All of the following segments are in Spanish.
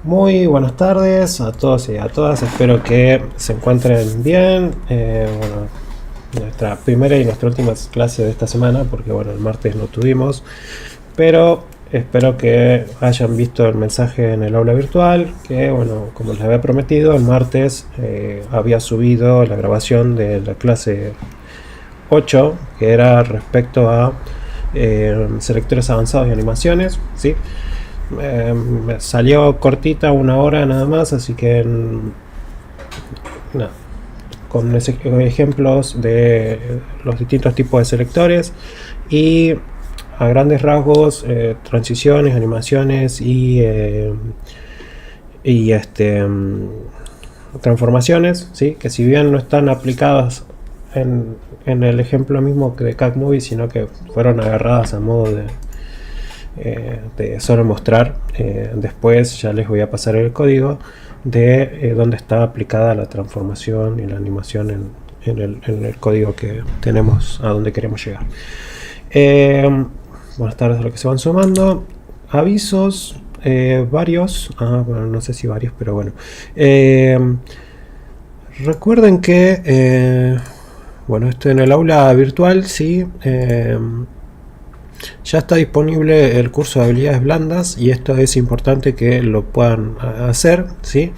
Muy buenas tardes a todos y a todas, espero que se encuentren bien. Bueno, nuestra primera y nuestra última clase de esta semana, porque bueno, el martes no tuvimos, pero espero que hayan visto el mensaje en el aula virtual, que bueno, como les había prometido, el martes había subido la grabación de la clase 8, que era respecto a selectores avanzados y animaciones, ¿sí? Me salió cortita, una hora nada más, así que nada, con ejemplos de los distintos tipos de selectores y a grandes rasgos transiciones, animaciones y transformaciones, ¿sí? Que si bien no están aplicadas en el ejemplo mismo que de Cat Movie, sino que fueron agarradas a modo de solo mostrar. Después ya les voy a pasar el código de donde está aplicada la transformación y la animación en el código que tenemos a donde queremos llegar. Buenas tardes a los que se van sumando. Avisos, varios. Bueno, no sé si varios, pero bueno. Recuerden que, bueno, esto en el aula virtual, sí. Ya está disponible el curso de habilidades blandas y esto es importante que lo puedan hacer, ¿sí?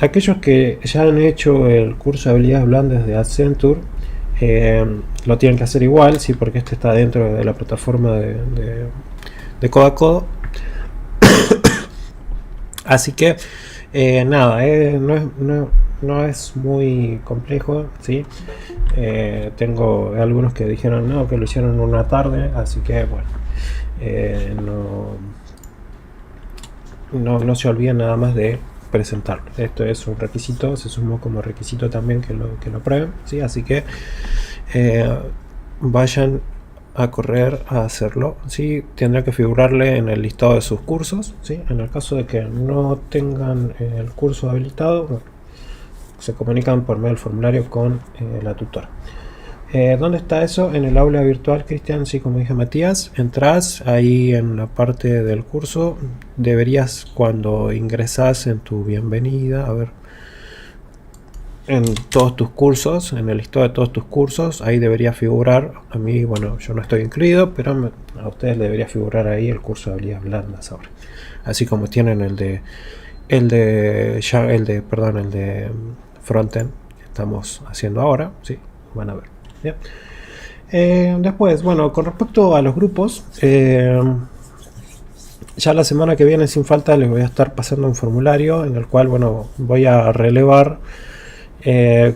Aquellos que ya han hecho el curso de habilidades blandas de Accenture lo tienen que hacer igual, ¿sí? Porque este está dentro de la plataforma de Codo a Codo. Así que nada, no es muy complejo, ¿sí? Tengo algunos que dijeron no, que lo hicieron en una tarde, así que bueno, no se olviden nada más de presentarlo. Esto es un requisito, se sumó como requisito también que lo prueben, ¿sí? Así que vayan a correr a hacerlo, ¿sí? Tendrá que figurarle en el listado de sus cursos, ¿sí? En el caso de que no tengan el curso habilitado, bueno, se comunican por medio del formulario con la tutora. ¿Dónde está eso? En el aula virtual, Cristian, sí, como dije Matías, entras ahí en la parte del curso, deberías cuando ingresas en tu bienvenida, a ver, en todos tus cursos, en el listado de todos tus cursos, ahí debería figurar, a mí, bueno, yo no estoy incluido, pero a ustedes debería figurar ahí el curso de habilidades blandas ahora, así como tienen el de frontend que estamos haciendo ahora, sí, van a ver. Bien. Después, bueno, con respecto a los grupos, ya la semana que viene sin falta les voy a estar pasando un formulario en el cual, bueno, voy a relevar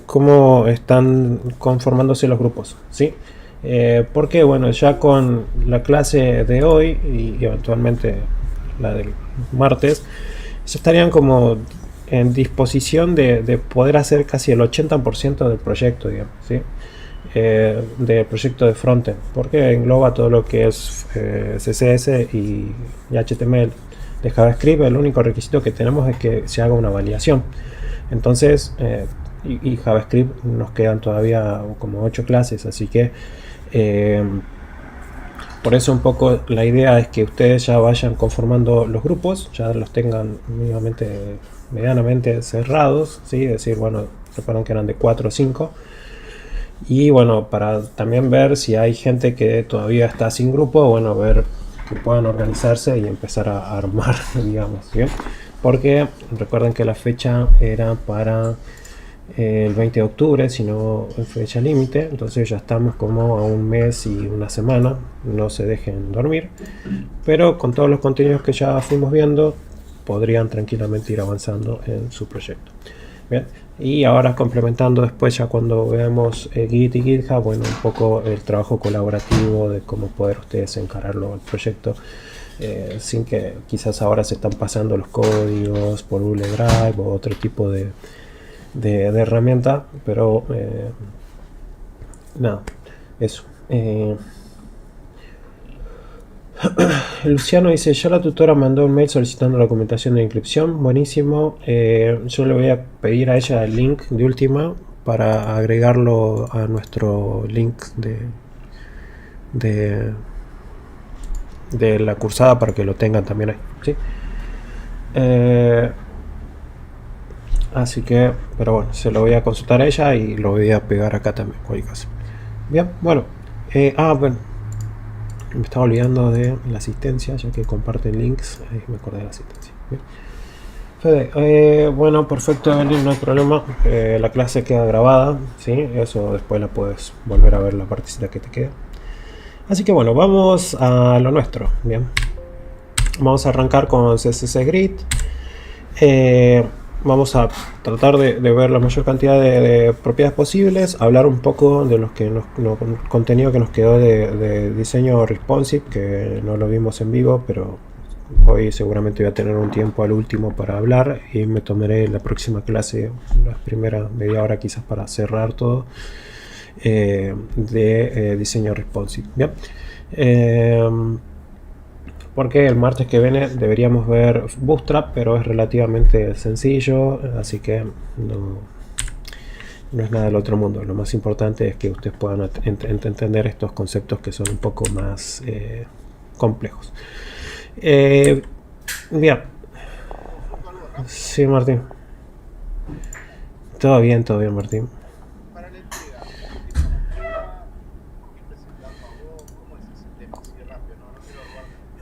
cómo están conformándose los grupos, ¿sí? Porque, bueno, ya con la clase de hoy y eventualmente la del martes, ya estarían como en disposición de poder hacer casi el 80% del proyecto, digamos, ¿sí? Del proyecto de frontend, porque engloba todo lo que es CSS y HTML. De JavaScript el único requisito que tenemos es que se haga una validación. Entonces, y JavaScript nos quedan todavía como 8 clases, así que por eso un poco la idea es que ustedes ya vayan conformando los grupos, ya los tengan medianamente cerrados, ¿sí? Es decir, bueno, recuerden que eran de 4 o 5. Y bueno, para también ver si hay gente que todavía está sin grupo, bueno, ver que puedan organizarse y empezar a armar, digamos, ¿bien? Porque recuerden que la fecha era para el 20 de octubre, si no fecha límite, entonces ya estamos como a un mes y una semana, no se dejen dormir, pero con todos los contenidos que ya fuimos viendo, podrían tranquilamente ir avanzando en su proyecto. Bien. Y ahora complementando después ya cuando veamos Git y GitHub, bueno, un poco el trabajo colaborativo de cómo poder ustedes encararlo al proyecto sin que quizás ahora se están pasando los códigos por Google Drive o otro tipo de herramienta, pero nada, eso. Luciano dice, ya la tutora mandó un mail solicitando la documentación de inscripción, buenísimo. Yo le voy a pedir a ella el link de última para agregarlo a nuestro link de la cursada para que lo tengan también ahí, ¿sí? Eh, Así que, pero bueno, se lo voy a consultar a ella y lo voy a pegar acá también, cualquier cosa. Bien, bueno. Bueno, me estaba olvidando de la asistencia, ya que comparten links. Ahí me acordé de la asistencia. Bien. Fede, bueno, perfecto, Evelyn, no hay problema. La clase queda grabada, ¿sí? Eso después la puedes volver a ver la partecita que te queda. Así que bueno, vamos a lo nuestro, bien. Vamos a arrancar con CSS Grid. Vamos a tratar de ver la mayor cantidad de propiedades posibles, hablar un poco de los que contenido que nos quedó de diseño responsive, que no lo vimos en vivo, pero hoy seguramente voy a tener un tiempo al último para hablar y me tomaré la próxima clase, la primera media hora quizás, para cerrar todo de diseño responsive. Bien. Porque el martes que viene deberíamos ver Bootstrap, pero es relativamente sencillo, así que no es nada del otro mundo. Lo más importante es que ustedes puedan entender estos conceptos que son un poco más complejos. Bien. Sí, Martín. Todo bien, Martín. Para la entrega, ¿tenés una entrega? ¿Tengo que presentarlo a vos? ¿Cómo es ese tema? Así de rápido, no quiero robarte mucho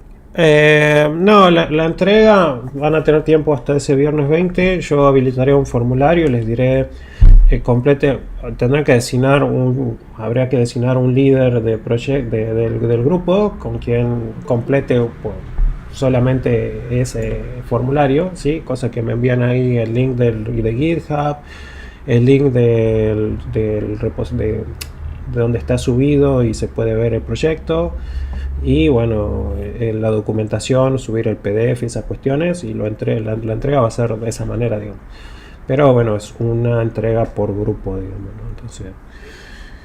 tiempo. No, la entrega van a tener tiempo hasta ese viernes 20. Yo habilitaré un formulario, les diré complete. Tendrán que habría que designar un líder de del grupo con quien complete pues, solamente ese formulario, ¿sí? Cosa que me envían ahí el link de GitHub, el link de donde está subido y se puede ver el proyecto. Y bueno, la documentación, subir el PDF y esas cuestiones, y la entrega va a ser de esa manera, digamos. Pero bueno, es una entrega por grupo, digamos, ¿no? Entonces,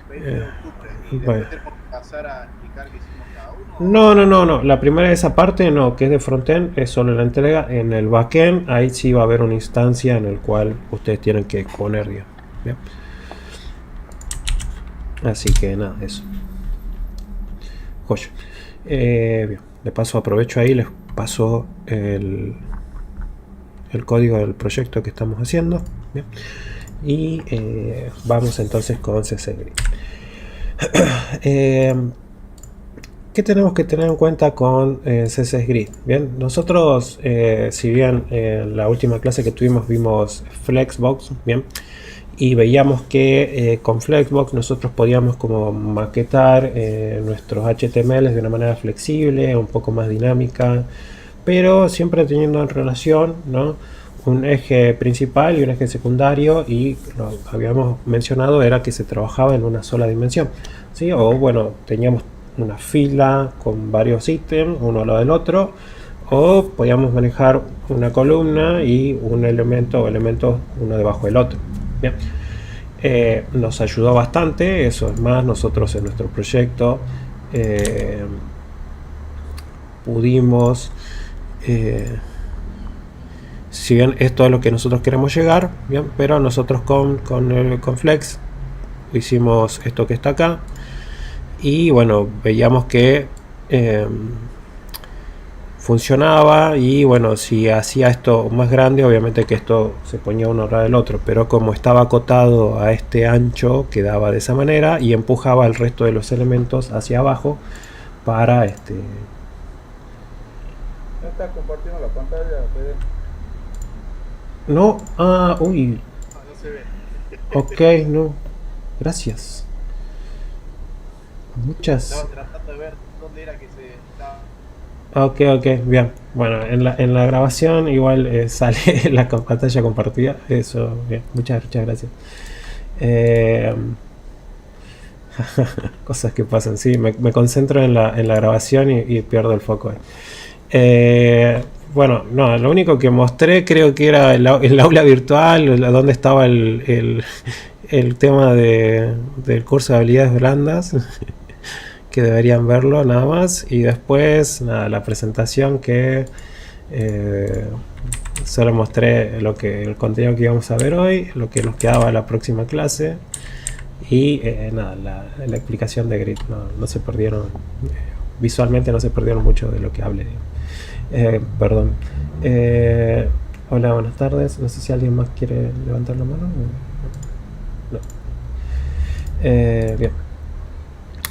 20 de octubre. ¿Y bueno. después tenemos que pasar a explicar qué hicimos cada uno? No. La primera de esa parte no, que es de frontend, es solo la entrega. En el backend, ahí sí va a haber una instancia en el cual ustedes tienen que exponer, digamos. ¿Bien? Así que nada, eso. Joya. Bien, de paso aprovecho ahí, les paso el código del proyecto que estamos haciendo. Bien. Y vamos entonces con CSS Grid. ¿Qué tenemos que tener en cuenta con CSS Grid? Bien, nosotros, si bien en la última clase que tuvimos vimos Flexbox, bien, y veíamos que con Flexbox nosotros podíamos como maquetar nuestros HTML de una manera flexible, un poco más dinámica, pero siempre teniendo en relación, ¿no?, un eje principal y un eje secundario, y lo que habíamos mencionado era que se trabajaba en una sola dimensión, ¿sí? O bueno, teníamos una fila con varios ítems, uno al lado del otro, o podíamos manejar una columna y un elemento o elementos uno debajo del otro. Bien. Nos ayudó bastante, eso es más, nosotros en nuestro proyecto pudimos, si bien esto es lo que nosotros queremos llegar, bien, pero nosotros con Flex hicimos esto que está acá, y bueno, veíamos que funcionaba, y bueno, si hacía esto más grande, obviamente que esto se ponía uno al lado del otro, pero como estaba acotado a este ancho, quedaba de esa manera y empujaba el resto de los elementos hacia abajo para ¿No estás compartiendo la pantalla, Fede? no, uy, No, no se ve. ok, no, gracias. Muchas. Estaba tratando de ver dónde era que se estaba. Ok, bien. Bueno, en la grabación igual sale la pantalla compartida. Eso, bien. Muchas gracias. Eh, Cosas que pasan, sí. Me concentro en la grabación y pierdo el foco. Bueno, no, lo único que mostré creo que era el aula virtual, donde estaba el tema del curso de habilidades blandas. Que deberían verlo nada más, y después nada, la presentación que solo mostré el contenido que íbamos a ver hoy, lo que nos quedaba la próxima clase, y nada, la explicación de Grid. No se perdieron, visualmente no se perdieron mucho de lo que hablé, digamos. Perdón. Eh, Hola, buenas tardes. No sé si alguien más quiere levantar la mano. No. Bien.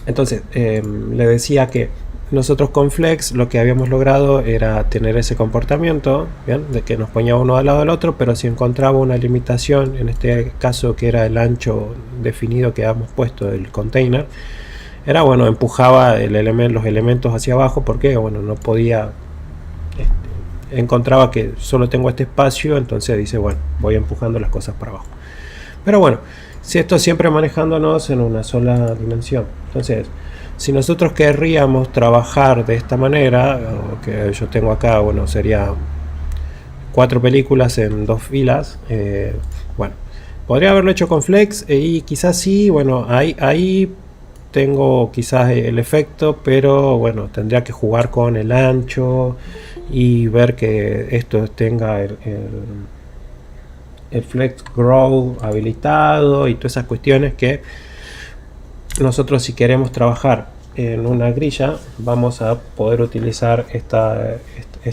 Entonces, le decía que nosotros con Flex lo que habíamos logrado era tener ese comportamiento, ¿bien? De que nos ponía uno al lado del otro, pero si encontraba una limitación, en este caso que era el ancho definido que habíamos puesto del container, era bueno, empujaba los elementos hacia abajo porque bueno, no podía, encontraba que solo tengo este espacio, entonces dice, bueno, voy empujando las cosas para abajo. Pero bueno, si esto siempre manejándonos en una sola dimensión. Entonces, si nosotros querríamos trabajar de esta manera, o que yo tengo acá, bueno, sería 4 películas en 2 filas, bueno, podría haberlo hecho con Flex y quizás sí, bueno, ahí tengo quizás el efecto, pero bueno, tendría que jugar con el ancho y ver que esto tenga el Flex Grow habilitado y todas esas cuestiones que nosotros, si queremos trabajar en una grilla, vamos a poder utilizar esta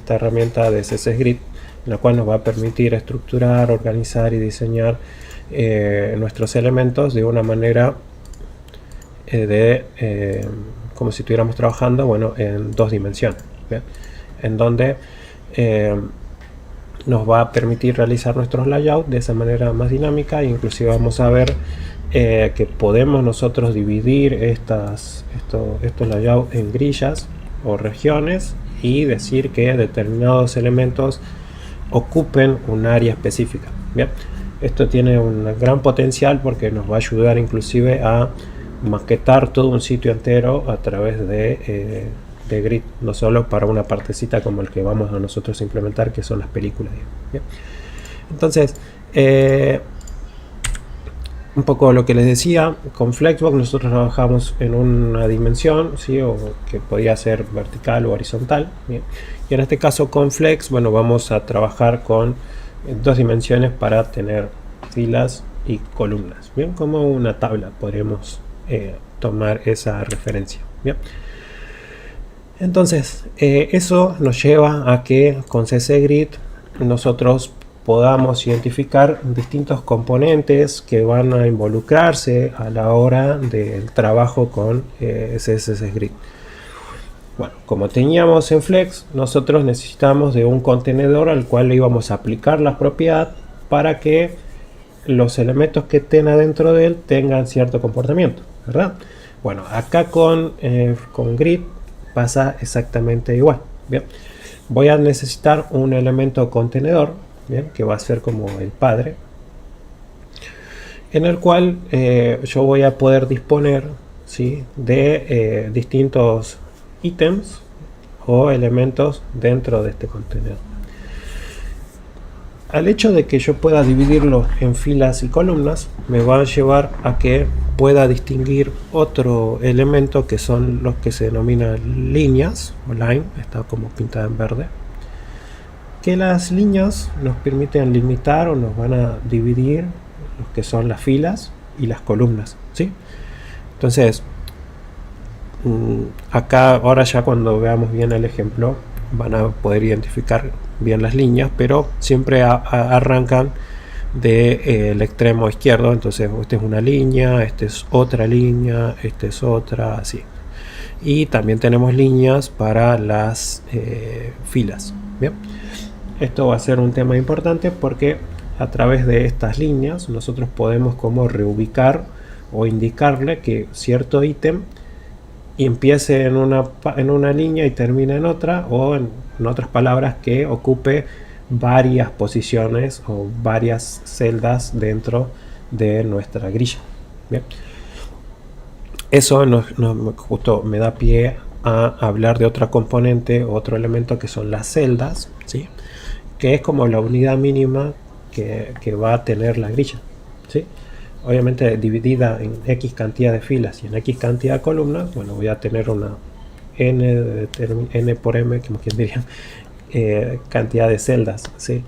herramienta de CSS Grid, la cual nos va a permitir estructurar, organizar y diseñar nuestros elementos de una manera como si estuviéramos trabajando, bueno, en 2 dimensiones, ¿bien? En donde nos va a permitir realizar nuestros layouts de esa manera más dinámica, e inclusive vamos a ver que podemos nosotros dividir estos layouts en grillas o regiones y decir que determinados elementos ocupen un área específica. Bien, esto tiene un gran potencial porque nos va a ayudar inclusive a maquetar todo un sitio entero a través de Grid, no solo para una partecita como el que vamos a nosotros implementar, que son las películas. Bien. Entonces, un poco lo que les decía, con Flexbox nosotros trabajamos en una dimensión, ¿sí? O que podía ser vertical o horizontal. Bien. Y en este caso con Flex, bueno, vamos a trabajar con 2 dimensiones para tener filas y columnas, bien, como una tabla podríamos tomar esa referencia. Bien. Entonces, eso nos lleva a que con CC Grid nosotros podamos identificar distintos componentes que van a involucrarse a la hora del trabajo con CSS Grid. Bueno, como teníamos en Flex, nosotros necesitamos de un contenedor al cual le íbamos a aplicar la propiedad para que los elementos que estén adentro de él tengan cierto comportamiento, ¿verdad? Bueno, acá con Grid pasa exactamente igual. Bien, voy a necesitar un elemento contenedor, bien, que va a ser como el padre, en el cual yo voy a poder disponer, ¿sí?, de distintos ítems o elementos dentro de este contenedor. Al hecho de que yo pueda dividirlo en filas y columnas, me va a llevar a que pueda distinguir otro elemento que son los que se denominan líneas o line, está como pintada en verde, que las líneas nos permiten limitar o nos van a dividir los que son las filas y las columnas, ¿sí? Entonces, acá ahora ya cuando veamos bien el ejemplo van a poder identificar bien las líneas, pero siempre arrancan del extremo izquierdo. Entonces esta es una línea, esta es otra línea, esta es otra, así. Y también tenemos líneas para las filas. Bien, esto va a ser un tema importante porque a través de estas líneas nosotros podemos como reubicar o indicarle que cierto ítem empiece en una línea y termine en otra, o en otras palabras, que ocupe varias posiciones o varias celdas dentro de nuestra grilla. Bien, eso justo me da pie a hablar de otra componente, otro elemento, que son las celdas, ¿sí?, que es como la unidad mínima que va a tener la grilla, ¿sí? Obviamente dividida en X cantidad de filas y en X cantidad de columnas. Bueno, voy a tener una N por M, como quien diría, cantidad de celdas, ¿sí?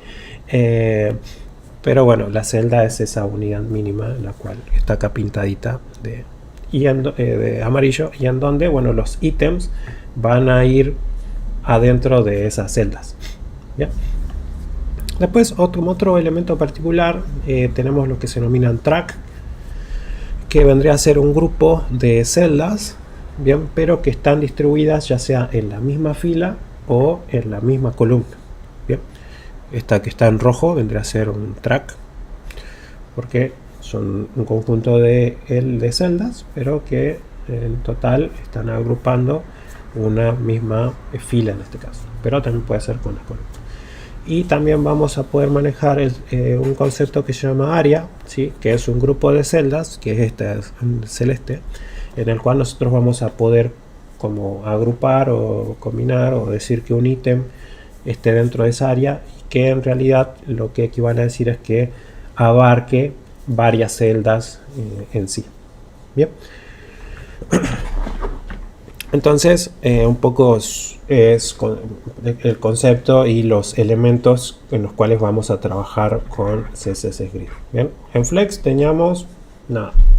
Pero bueno, la celda es esa unidad mínima, la cual está acá pintadita de amarillo, y en donde, bueno, los ítems van a ir adentro de esas celdas. ¿Bien? Después, otro elemento particular, tenemos lo que se denominan track, que vendría a ser un grupo de celdas, bien, pero que están distribuidas ya sea en la misma fila o en la misma columna. Bien, esta que está en rojo vendría a ser un track, porque son un conjunto de celdas, pero que en total están agrupando una misma fila en este caso, pero también puede ser con las columnas. Y también vamos a poder manejar un concepto que se llama área, ¿sí? Que es un grupo de celdas, que es este celeste, en el cual nosotros vamos a poder como agrupar o combinar o decir que un ítem esté dentro de esa área, y que en realidad lo que equivale a decir es que abarque varias celdas en sí. Bien. Entonces, un poco es el concepto y los elementos en los cuales vamos a trabajar con CSS Grid. Bien, en Flex teníamos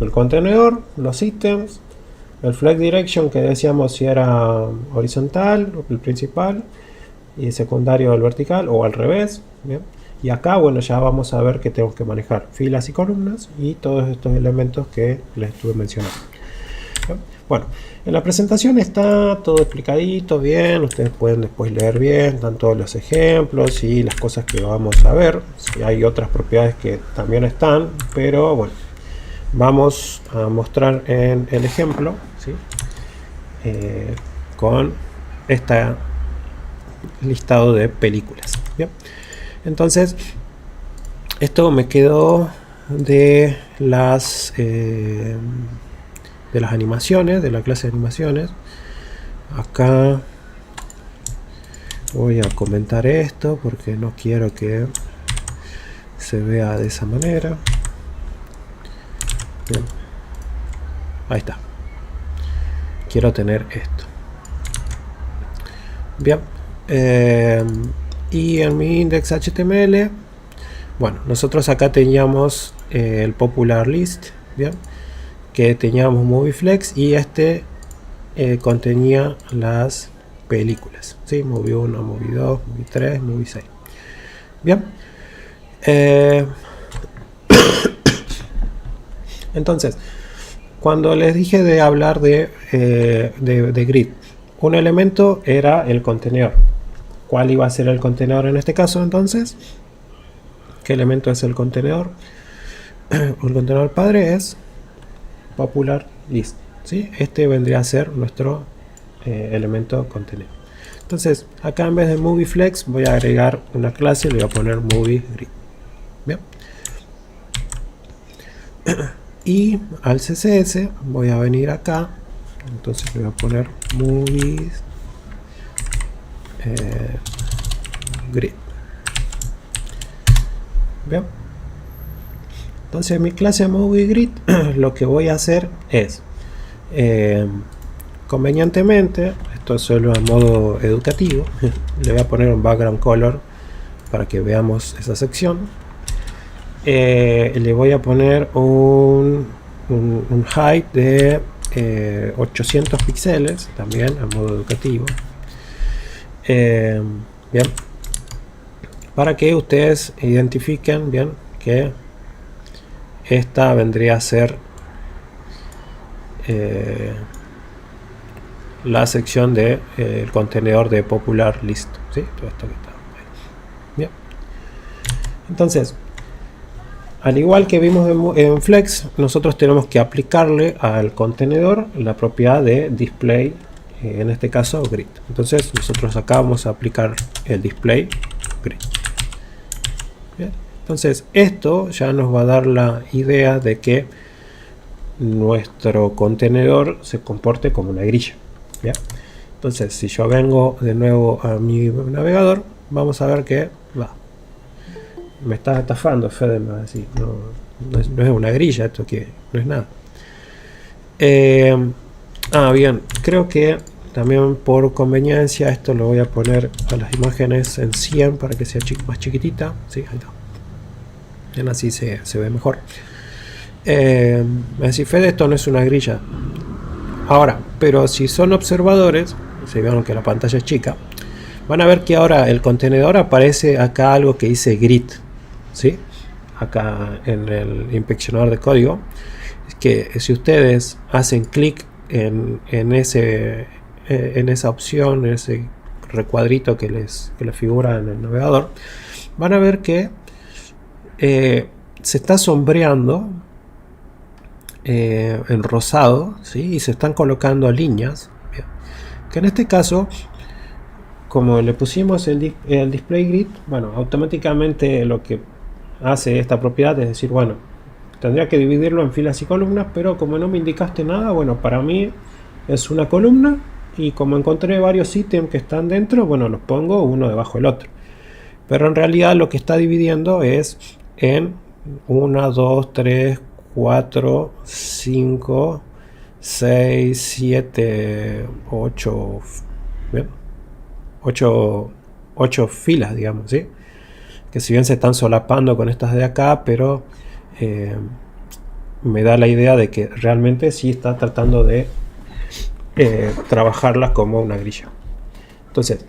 el contenedor, los ítems, el Flex Direction, que decíamos si era horizontal, el principal, y secundario el vertical, o al revés. Bien. Y acá, bueno, ya vamos a ver que tenemos que manejar filas y columnas y todos estos elementos que les estuve mencionando. Bueno, en la presentación está todo explicadito bien, ustedes pueden después leer bien, están todos los ejemplos y las cosas que vamos a ver. Si hay otras propiedades que también están, pero bueno, vamos a mostrar en el ejemplo, ¿sí? Con este listado de películas. ¿Bien? Entonces, esto me quedó de las animaciones, de la clase de animaciones. Acá voy a comentar esto porque no quiero que se vea de esa manera. Bien. Ahí está. Quiero tener esto. Bien. Y en mi index HTML, bueno, nosotros acá teníamos el popular list, bien, que teníamos Movie Flex, y este contenía las películas, ¿sí? Movie 1, Movie 2, Movie 3, Movie 6. Bien. Entonces, cuando les dije de hablar de grid, un elemento era el contenedor. ¿Cuál iba a ser el contenedor en este caso entonces? ¿Qué elemento es el contenedor? El contenedor padre es popular list, ¿sí? Este vendría a ser nuestro elemento contenedor. Entonces, acá en vez de movie flex voy a agregar una clase y le voy a poner movie grid. Bien. Y al CSS voy a venir acá, entonces le voy a poner movies grid. Bien. Entonces mi clase movie grid lo que voy a hacer es convenientemente, esto es solo a modo educativo, le voy a poner un background color para que veamos esa sección. Le voy a poner un height de 800 píxeles también a modo educativo. Bien, para que ustedes identifiquen bien que esta vendría a ser la sección de el contenedor de popular list, ¿sí? Todo esto que está ahí. Bien. Entonces, al igual que vimos en Flex, nosotros tenemos que aplicarle al contenedor la propiedad de display, en este caso grid. Entonces nosotros acá vamos a aplicar el display grid. Bien. Entonces esto ya nos va a dar la idea de que nuestro contenedor se comporte como una grilla. ¿Bien? Entonces si yo vengo de nuevo a mi navegador, vamos a ver que me estás estafando, Fede, me va a decir, no es una grilla, esto que no es nada. Bien, creo que también por conveniencia esto lo voy a poner a las imágenes en 100 para que sea más chiquitita. Sí, ahí está. Bien, así se ve mejor. Me va a decir, Fede, esto no es una grilla. Ahora, pero si son observadores, si vieron que la pantalla es chica, van a ver que ahora el contenedor aparece acá algo que dice grid, ¿sí? Acá en el inspeccionador de código. Es que si ustedes hacen clic en esa opción, en ese recuadrito que les figura en el navegador, van a ver que se está sombreando en rosado, ¿sí? Y se están colocando líneas. Bien. Que en este caso, como le pusimos el display grid, bueno, automáticamente lo que hace esta propiedad es decir, bueno, tendría que dividirlo en filas y columnas, pero como no me indicaste nada, bueno, para mí es una columna, y como encontré varios ítems que están dentro, bueno, los pongo uno debajo del otro. Pero en realidad lo que está dividiendo es en 1, 2, 3, 4, 5, 6, 7, 8, ¿bien? 8 filas, digamos, ¿sí? Que si bien se están solapando con estas de acá, pero me da la idea de que realmente sí está tratando de trabajarlas como una grilla. Entonces,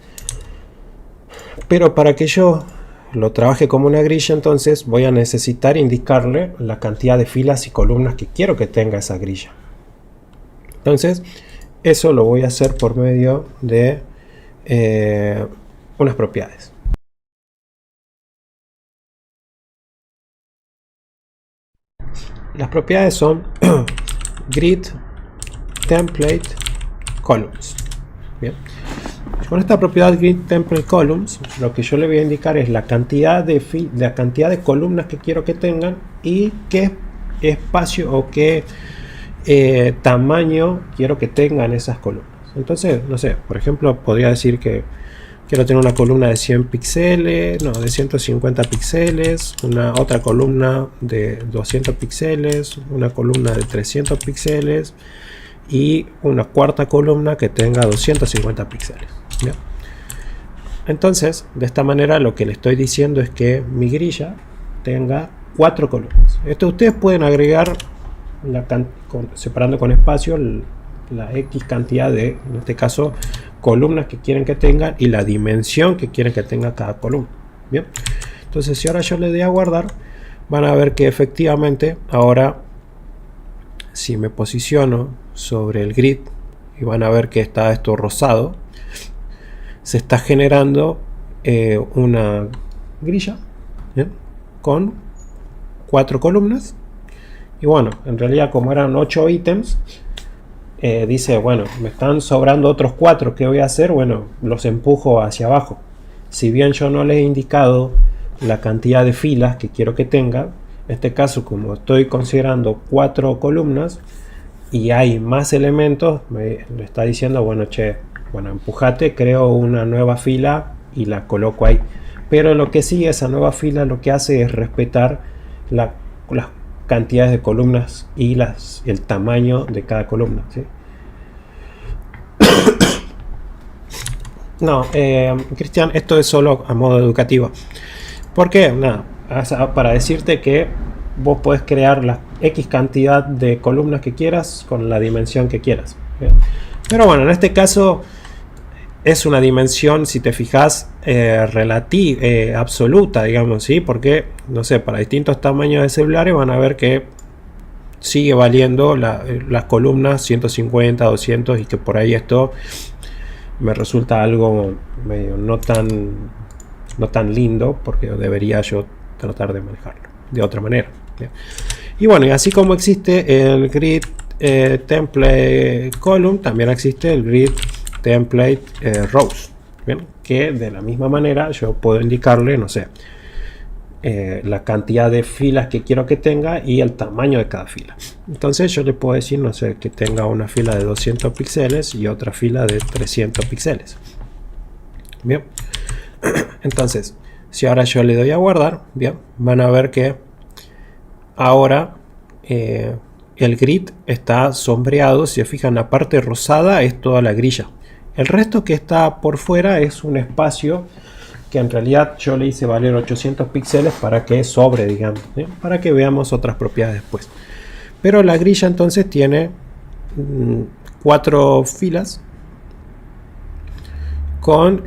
pero para que yo lo trabaje como una grilla, entonces voy a necesitar indicarle la cantidad de filas y columnas que quiero que tenga esa grilla. Entonces, eso lo voy a hacer por medio de unas propiedades. Las propiedades son grid template columns. Bien. Con esta propiedad grid template columns, lo que yo le voy a indicar es la cantidad de columnas que quiero que tengan y qué espacio o qué tamaño quiero que tengan esas columnas. Entonces, no sé, por ejemplo, podría decir que quiero tener una columna de 100 píxeles, no, de 150 píxeles, una otra columna de 200 píxeles, una columna de 300 píxeles y una cuarta columna que tenga 250 píxeles. ¿Bien? Entonces, de esta manera lo que le estoy diciendo es que mi grilla tenga 4 columnas. Esto ustedes pueden agregar, separando con espacio, la X cantidad de, en este caso, columnas que quieren que tengan y la dimensión que quieren que tenga cada columna. Bien, entonces si ahora yo le doy a guardar, van a ver que efectivamente ahora, si me posiciono sobre el grid, y van a ver que está esto rosado, se está generando una grilla, ¿bien?, con 4 columnas. Y bueno, en realidad como eran 8 ítems, dice, bueno, me están sobrando otros 4, ¿qué voy a hacer? Bueno, los empujo hacia abajo. Si bien yo no les he indicado la cantidad de filas que quiero que tenga, en este caso como estoy considerando 4 columnas y hay más elementos, me está diciendo, bueno, bueno, empujate, creo una nueva fila y la coloco ahí. Pero lo que sigue esa nueva fila lo que hace es respetar las cantidades de columnas y el tamaño de cada columna, ¿sí? No, Cristian, esto es solo a modo educativo. ¿Por qué? Nada, para decirte que vos podés crear la X cantidad de columnas que quieras con la dimensión que quieras. ¿Bien? Pero bueno, en este caso es una dimensión, si te fijas, absoluta, digamos, ¿sí? Porque, no sé, para distintos tamaños de celulares van a ver que sigue valiendo las columnas 150, 200 y que por ahí esto me resulta algo medio no tan lindo, porque debería yo tratar de manejarlo de otra manera. ¿Bien? Y bueno, y así como existe el grid template column, también existe el grid template rows. ¿Bien? Que de la misma manera yo puedo indicarle, no sé, la cantidad de filas que quiero que tenga y el tamaño de cada fila. Entonces yo le puedo decir, no sé, que tenga una fila de 200 píxeles y otra fila de 300 píxeles. Bien, entonces si ahora yo le doy a guardar, bien, van a ver que ahora el grid está sombreado. Si se fijan, la parte rosada es toda la grilla, el resto que está por fuera es un espacio que en realidad yo le hice valer 800 píxeles para que sobre, digamos, ¿sí? Para que veamos otras propiedades después. Pero la grilla entonces tiene 4 filas con,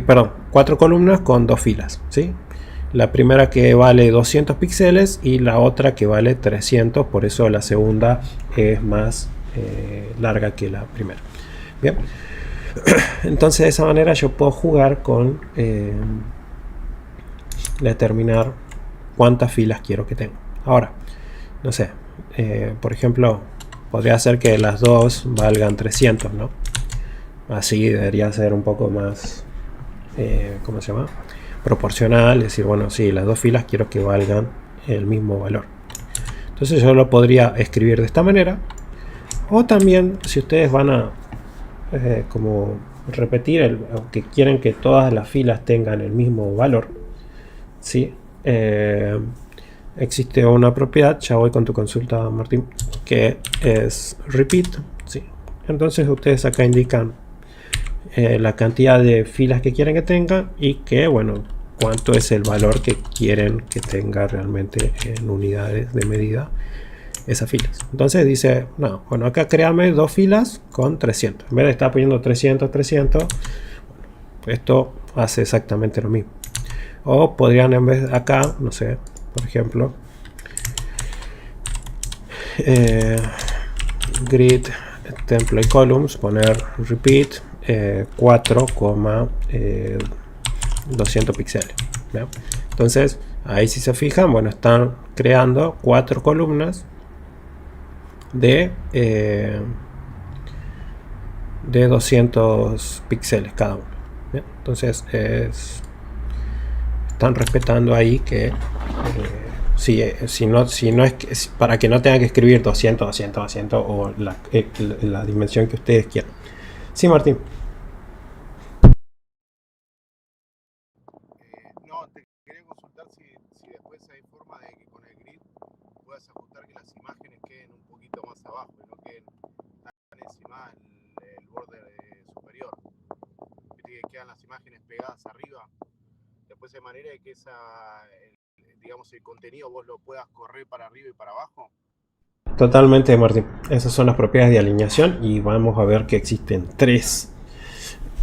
perdón, 4 columnas con 2 filas, ¿sí? La primera que vale 200 píxeles y la otra que vale 300, por eso la segunda es más larga que la primera. Bien, entonces de esa manera yo puedo jugar con determinar cuántas filas quiero que tenga. Ahora, no sé, por ejemplo, podría ser que las dos valgan 300, ¿no? Así debería ser un poco más, ¿cómo se llama? Proporcional, es decir, bueno, sí, las dos filas quiero que valgan el mismo valor. Entonces yo lo podría escribir de esta manera, o también si ustedes van a como repetir, que quieren que todas las filas tengan el mismo valor, ¿sí? Existe una propiedad, ya voy con tu consulta, Martín, que es repeat, ¿sí? Entonces ustedes acá indican la cantidad de filas que quieren que tenga y que, bueno, cuánto es el valor que quieren que tenga realmente en unidades de medida esas filas. Entonces dice, no, bueno, acá créame 2 filas con 300. En vez de estar poniendo 300, 300, bueno, esto hace exactamente lo mismo. O podrían en vez de acá, no sé, por ejemplo, grid template columns, poner repeat 4,200 píxeles. ¿Bien? Entonces ahí, si se fijan, bueno, están creando 4 columnas de 200 píxeles cada uno. ¿Bien? Entonces están respetando ahí que si no es para que no tenga que escribir 200, 200, 200 o la dimensión que ustedes quieran. Sí, Martín. No, te quería consultar si después hay forma de que con el grid puedas ajustar que las imágenes queden un poquito más abajo y no queden tan encima el borde superior. Viste que quedan las imágenes pegadas arriba. Después hay manera de que digamos, el contenido vos lo puedas correr para arriba y para abajo. Totalmente, Martín. Esas son las propiedades de alineación y vamos a ver que existen 3.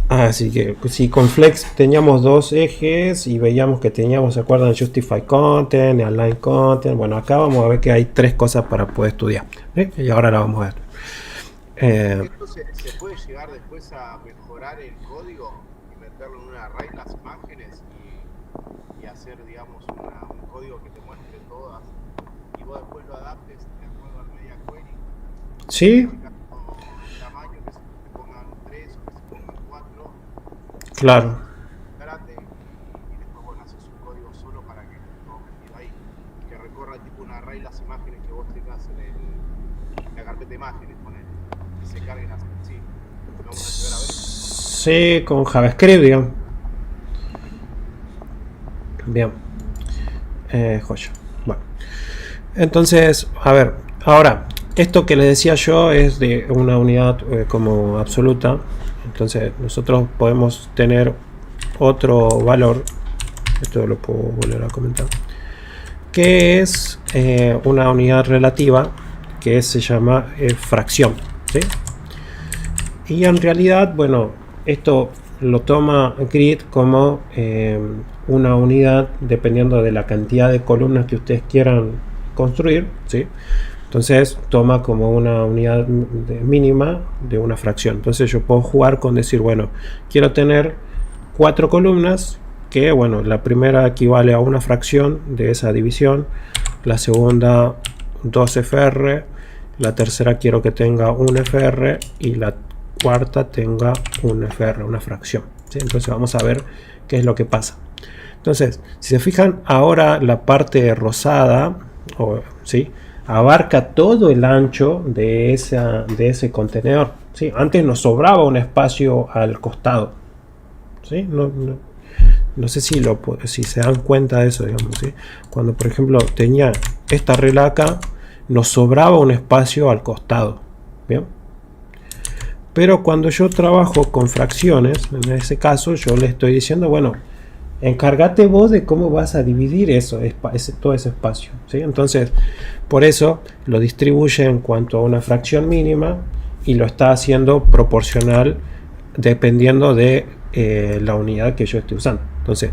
Así que si con Flex teníamos 2 ejes y veíamos que teníamos, ¿se acuerdan? Justify Content, Align Content. Bueno, acá vamos a ver que hay 3 cosas para poder estudiar. Y ahora la vamos a ver. Entonces, ¿se puede llegar después a mejorar el código y meterlo en un array las imágenes y hacer, digamos, un código que te muestre todas y vos después lo adaptes de acuerdo al media query? Sí. El tamaño, que se pongan 3 o que se pongan 4. Claro. Grande, y después, bueno, haces un código solo para que todo metido ahí, que recorra tipo un array las imágenes que vos tengas en la carpeta de imágenes, y se carguen así. Sí, lo vamos a llegar a ver. Sí, con JavaScript, digamos. Bien. Joya. Bueno. Entonces, a ver, ahora, esto que les decía yo es de una unidad como absoluta. Entonces, nosotros podemos tener otro valor. Esto lo puedo volver a comentar. Que es una unidad relativa que se llama fracción. ¿Sí? Y en realidad, bueno, esto lo toma Grid como una unidad dependiendo de la cantidad de columnas que ustedes quieran construir, ¿sí? Entonces toma como una unidad mínima de una fracción. Entonces yo puedo jugar con decir, bueno, quiero tener 4 columnas que, bueno, la primera equivale a una fracción de esa división, la segunda 2 FR, la tercera quiero que tenga un FR y la cuarta tenga un FR, una fracción, ¿sí? Entonces vamos a ver qué es lo que pasa. Entonces, si se fijan, ahora la parte rosada, ¿sí?, abarca todo el ancho de ese contenedor, ¿sí? Antes nos sobraba un espacio al costado, ¿sí? No sé si se dan cuenta de eso, digamos, ¿sí? Cuando, por ejemplo, tenía esta regla acá, nos sobraba un espacio al costado, ¿bien? Pero cuando yo trabajo con fracciones, en ese caso yo le estoy diciendo, bueno, encárgate vos de cómo vas a dividir todo ese espacio, ¿sí? Entonces, por eso lo distribuye en cuanto a una fracción mínima y lo está haciendo proporcional dependiendo de la unidad que yo esté usando. Entonces,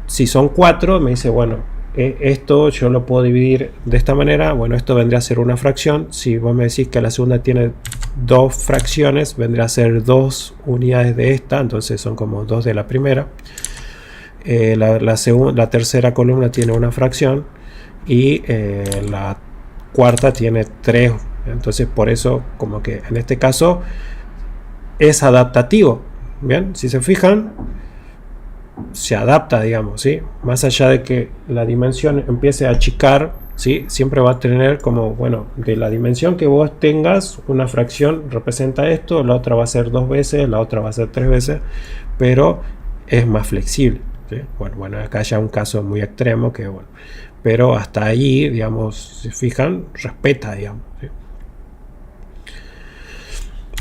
si son 4, me dice, bueno, esto yo lo puedo dividir de esta manera. Bueno, esto vendría a ser una fracción. Si vos me decís que la segunda tiene 2 fracciones, vendría a ser 2 unidades de esta, entonces son como 2 de la primera. La tercera columna tiene una fracción y la cuarta tiene 3. Entonces, por eso, como que en este caso es adaptativo. Bien, si se fijan, se adapta, digamos, ¿sí? Más allá de que la dimensión empiece a achicar, ¿sí? Siempre va a tener como, bueno, de la dimensión que vos tengas, una fracción representa esto, la otra va a ser 2 veces, la otra va a ser 3 veces, pero es más flexible, ¿sí? Bueno, acá ya un caso muy extremo que, bueno, pero hasta ahí, digamos, si se fijan, respeta, digamos, ¿sí?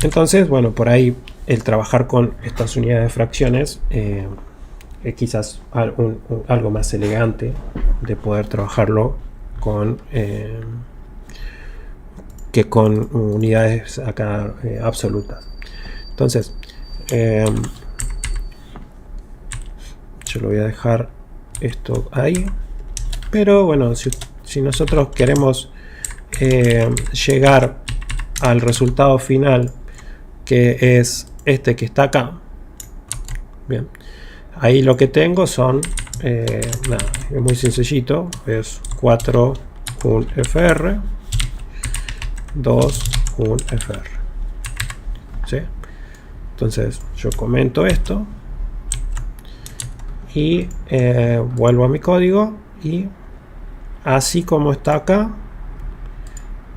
Entonces, bueno, por ahí el trabajar con estas unidades de fracciones es quizás algo más elegante de poder trabajarlo con que con unidades acá absolutas. Entonces, yo lo voy a dejar esto ahí, pero bueno, si nosotros queremos llegar al resultado final, que es este que está acá, bien, ahí lo que tengo son nada, es muy sencillito, es 4 un FR, 2 un FR, ¿sí? Entonces yo comento esto y vuelvo a mi código, y así como está acá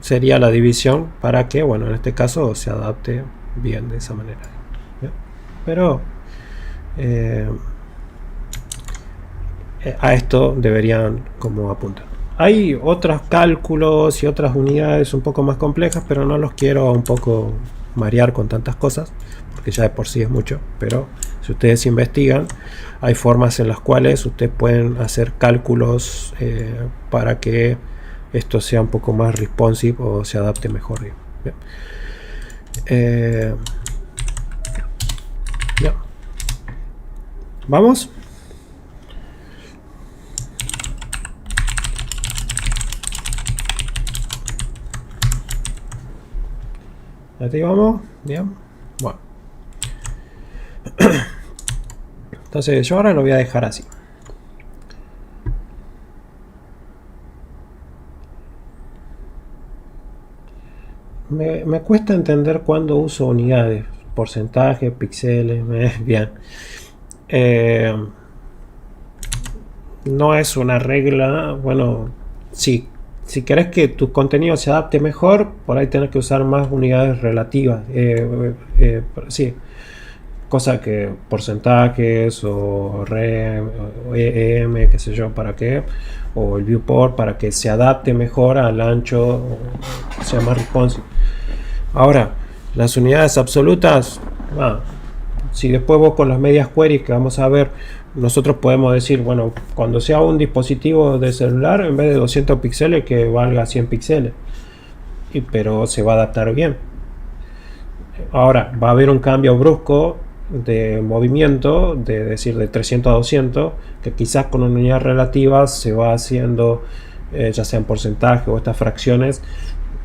sería la división para que, bueno, en este caso se adapte bien de esa manera. ¿Bien? Pero a esto deberían como apuntar. Hay otros cálculos y otras unidades un poco más complejas, pero no los quiero un poco marear con tantas cosas, porque ya de por sí es mucho. Pero si ustedes investigan, hay formas en las cuales ustedes pueden hacer cálculos para que esto sea un poco más responsive o se adapte mejor. Bien. Ya. ¿Vamos? Aquí vamos. Bien. Bueno. Entonces yo ahora lo voy a dejar así. Me cuesta entender cuando uso unidades, porcentaje, píxeles, bien. No es una regla. Bueno, si querés que tu contenido se adapte mejor, por ahí tenés que usar más unidades relativas. Sí, cosa que porcentajes o rem o em, qué sé yo, para qué, o el viewport para que se adapte mejor al ancho, o sea más responsive. Ahora, las unidades absolutas, si después vos con las medias queries que vamos a ver, nosotros podemos decir, bueno, cuando sea un dispositivo de celular, en vez de 200 píxeles, que valga 100 píxeles, pero se va a adaptar bien. Ahora, va a haber un cambio brusco de movimiento, de decir de 300 a 200, que quizás con una unidad relativa se va haciendo, ya sea en porcentaje o estas fracciones,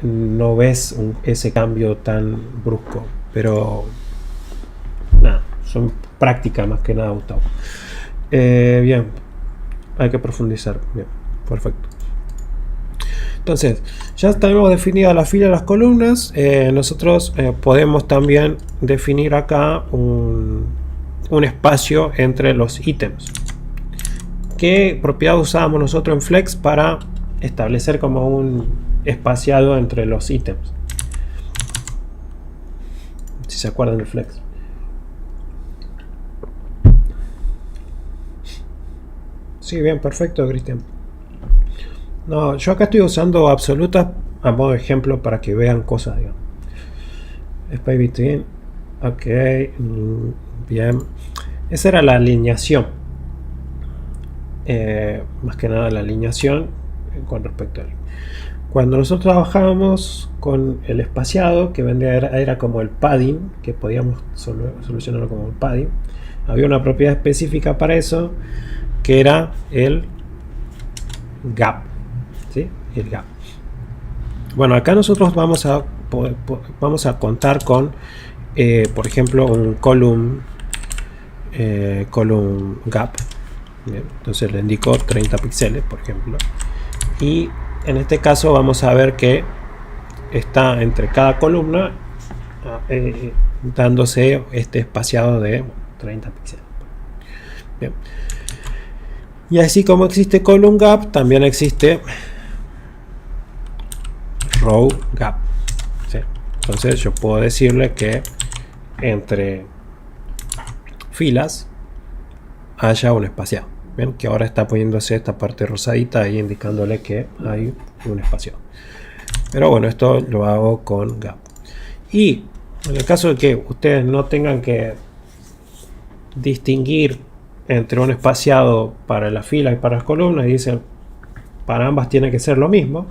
no ves ese cambio tan brusco, pero nada, son prácticas más que nada, Gustavo. Bien, hay que profundizar. Bien, perfecto. Entonces, ya tenemos definida la fila y las columnas. Nosotros podemos también definir acá un espacio entre los ítems. ¿Qué propiedad usábamos nosotros en Flex para establecer como un espaciado entre los ítems? Si se acuerdan del Flex. Sí, bien, perfecto, Cristian. No, yo acá estoy usando absolutas a modo de ejemplo para que vean cosas, digamos. Space between. Ok, bien. Esa era la alineación. Más que nada la alineación con respecto al. Cuando nosotros trabajábamos con el espaciado, que era como el padding, que podíamos solucionarlo como el padding, había una propiedad específica para eso, que era el gap, ¿sí? El gap. Bueno, acá nosotros vamos a contar con, por ejemplo, un column gap. Bien, entonces le indico 30 píxeles, por ejemplo, y en este caso vamos a ver que está entre cada columna dándose este espaciado de 30 píxeles. Bien. Y así como existe column gap, también existe row gap, ¿sí? Entonces yo puedo decirle que entre filas haya un espaciado. Ven que ahora está poniéndose esta parte rosadita ahí indicándole que hay un espacio. Pero bueno, esto lo hago con gap. Y en el caso de que ustedes no tengan que distinguir entre un espaciado para la fila y para las columnas, y dicen para ambas tiene que ser lo mismo,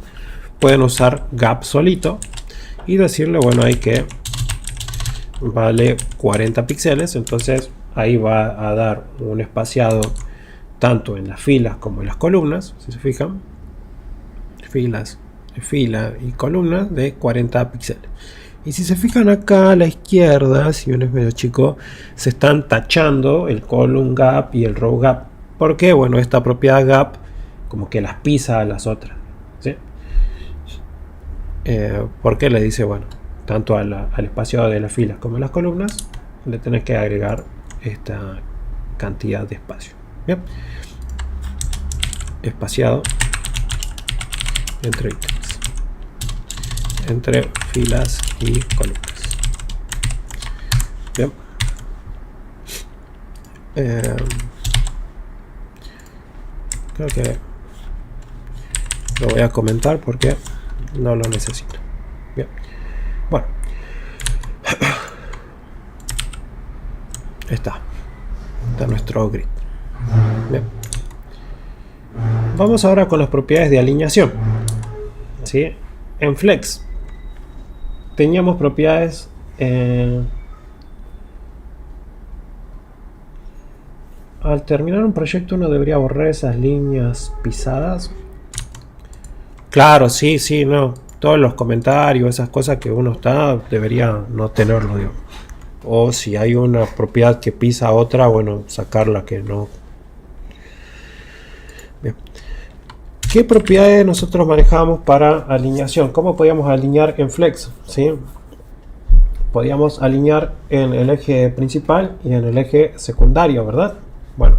pueden usar gap solito y decirle, bueno, hay que vale 40 píxeles, entonces ahí va a dar un espaciado tanto en las filas como en las columnas, si se fijan, filas, fila y columnas de 40 píxeles. Y si se fijan acá a la izquierda, si uno es medio chico, se están tachando el column gap y el row gap. ¿Por qué? Bueno, esta propiedad gap como que las pisa a las otras, ¿sí? Porque le dice, bueno, tanto al espaciado de las filas como en las columnas, le tenés que agregar esta cantidad de espacio. Bien. Espaciado entre ítems, entre filas y columnas. Bien. Creo que lo voy a comentar porque no lo necesito. Bien. Bueno. Está nuestro grid. Bien. Vamos ahora con las propiedades de alineación, ¿sí? En Flex teníamos propiedades al terminar un proyecto uno debería borrar esas líneas pisadas. Claro, sí, no, todos los comentarios, esas cosas que uno debería no tenerlo, digo. O si hay una propiedad que pisa a otra, bueno, sacarla, que no. Bien. ¿Qué propiedades nosotros manejamos para alineación? ¿Cómo podíamos alinear en Flex? ¿Sí? Podíamos alinear en el eje principal y en el eje secundario, ¿verdad? Bueno,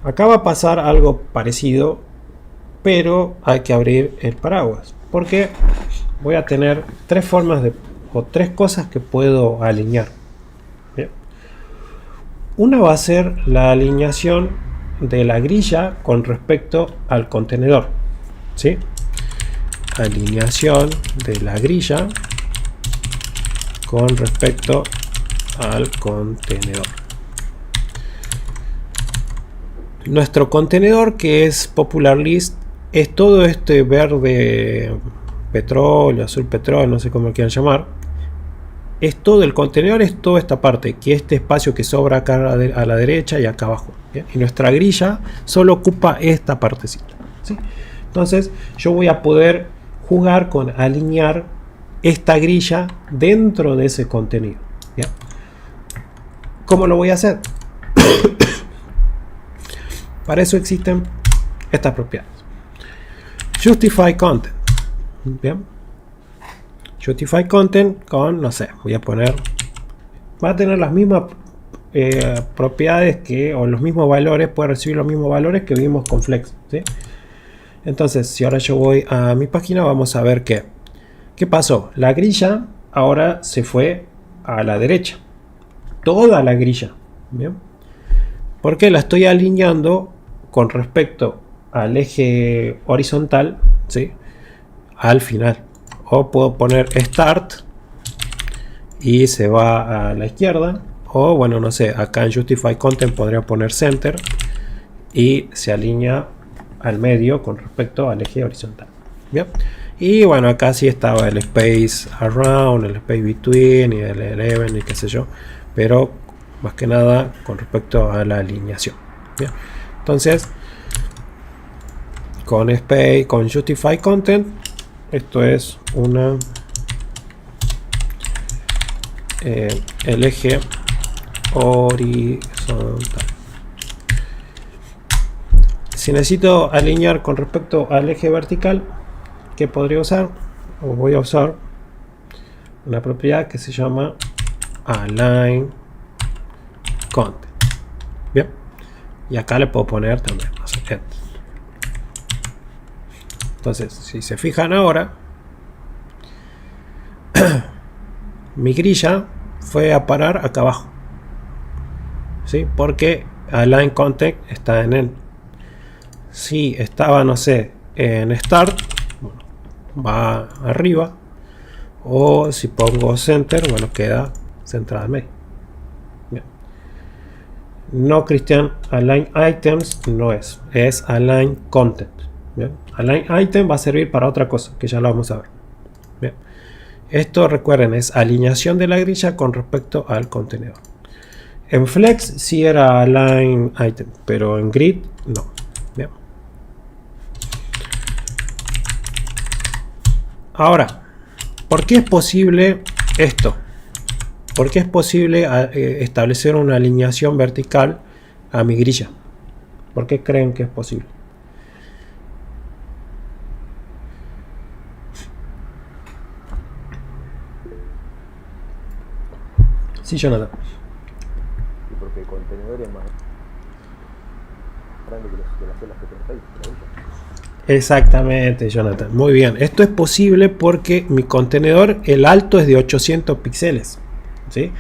acá va a pasar algo parecido, pero hay que abrir el paraguas, porque voy a tener tres formas o tres cosas que puedo alinear. Bien. Una va a ser la alineación de la grilla con respecto al contenedor, ¿sí? Alineación de la grilla con respecto al contenedor. Nuestro contenedor, que es popular list, es todo este verde petróleo, azul petróleo, no sé cómo lo quieran llamar. Es todo el contenedor, es toda esta parte, que este espacio que sobra acá a la derecha y acá abajo, ¿bien? Y nuestra grilla solo ocupa esta partecita, ¿sí? Entonces yo voy a poder jugar con alinear esta grilla dentro de ese contenido, ¿bien? ¿Cómo lo voy a hacer? Para eso existen estas propiedades. Justify content, ¿bien? Justify content con, no sé, voy a poner, va a tener las mismas propiedades o los mismos valores, puede recibir los mismos valores que vimos con Flex, ¿sí? Entonces, si ahora yo voy a mi página, vamos a ver ¿qué pasó? La grilla ahora se fue a la derecha, toda la grilla, ¿bien? Porque la estoy alineando con respecto al eje horizontal, ¿sí? Al final. O puedo poner Start y se va a la izquierda. O bueno, no sé, acá en Justify Content podría poner Center y se alinea al medio con respecto al eje horizontal. ¿Bien? Y bueno, acá sí estaba el space around, el space between y el eleven y qué sé yo, pero más que nada con respecto a la alineación. Bien. Entonces, con space, con justify content, esto es una el eje horizontal. Si necesito alinear con respecto al eje vertical, ¿qué podría usar? O voy a usar una propiedad que se llama align content. Bien, y acá le puedo poner también, no sé, end. Entonces, si se fijan ahora, mi grilla fue a parar acá abajo, ¿sí? Porque align content está en end. Si estaba, no sé, en start, bueno, va arriba, o si pongo center, bueno, queda centrado en medio. Bien. No, Cristian, align items no es align content. Bien. Align item va a servir para otra cosa, que ya lo vamos a ver. Bien. Esto, recuerden, es alineación de la grilla con respecto al contenedor. En Flex sí era align item, pero en Grid no. Bien. Ahora, ¿por qué es posible esto? ¿Por qué es posible establecer una alineación vertical a mi grilla? ¿Por qué creen que es posible? Sí, Jonathan. Y porque el contenedor es más grande que las celas que tenés ahí. Exactamente, Jonathan. Muy bien. Esto es posible porque mi contenedor, el alto es de 800 píxeles. ¿Sí?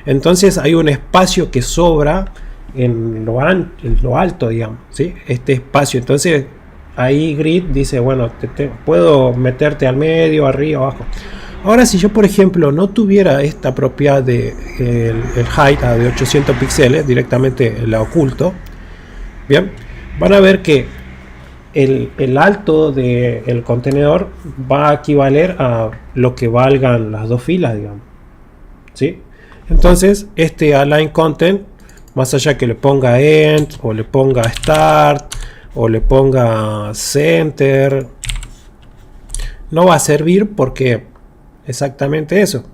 Entonces hay un espacio que sobra en lo alto, digamos. ¿Sí? Este espacio. Entonces ahí Grid dice, bueno, puedo meterte al medio, arriba, abajo. Ahora, si yo, por ejemplo, no tuviera esta propiedad de el height de 800 píxeles, directamente la oculto, bien, van a ver que el alto del contenedor va a equivaler a lo que valgan las dos filas, digamos. ¿Sí? Entonces, este align content, más allá que le ponga end, o le ponga start, o le ponga center, no va a servir porque exactamente eso.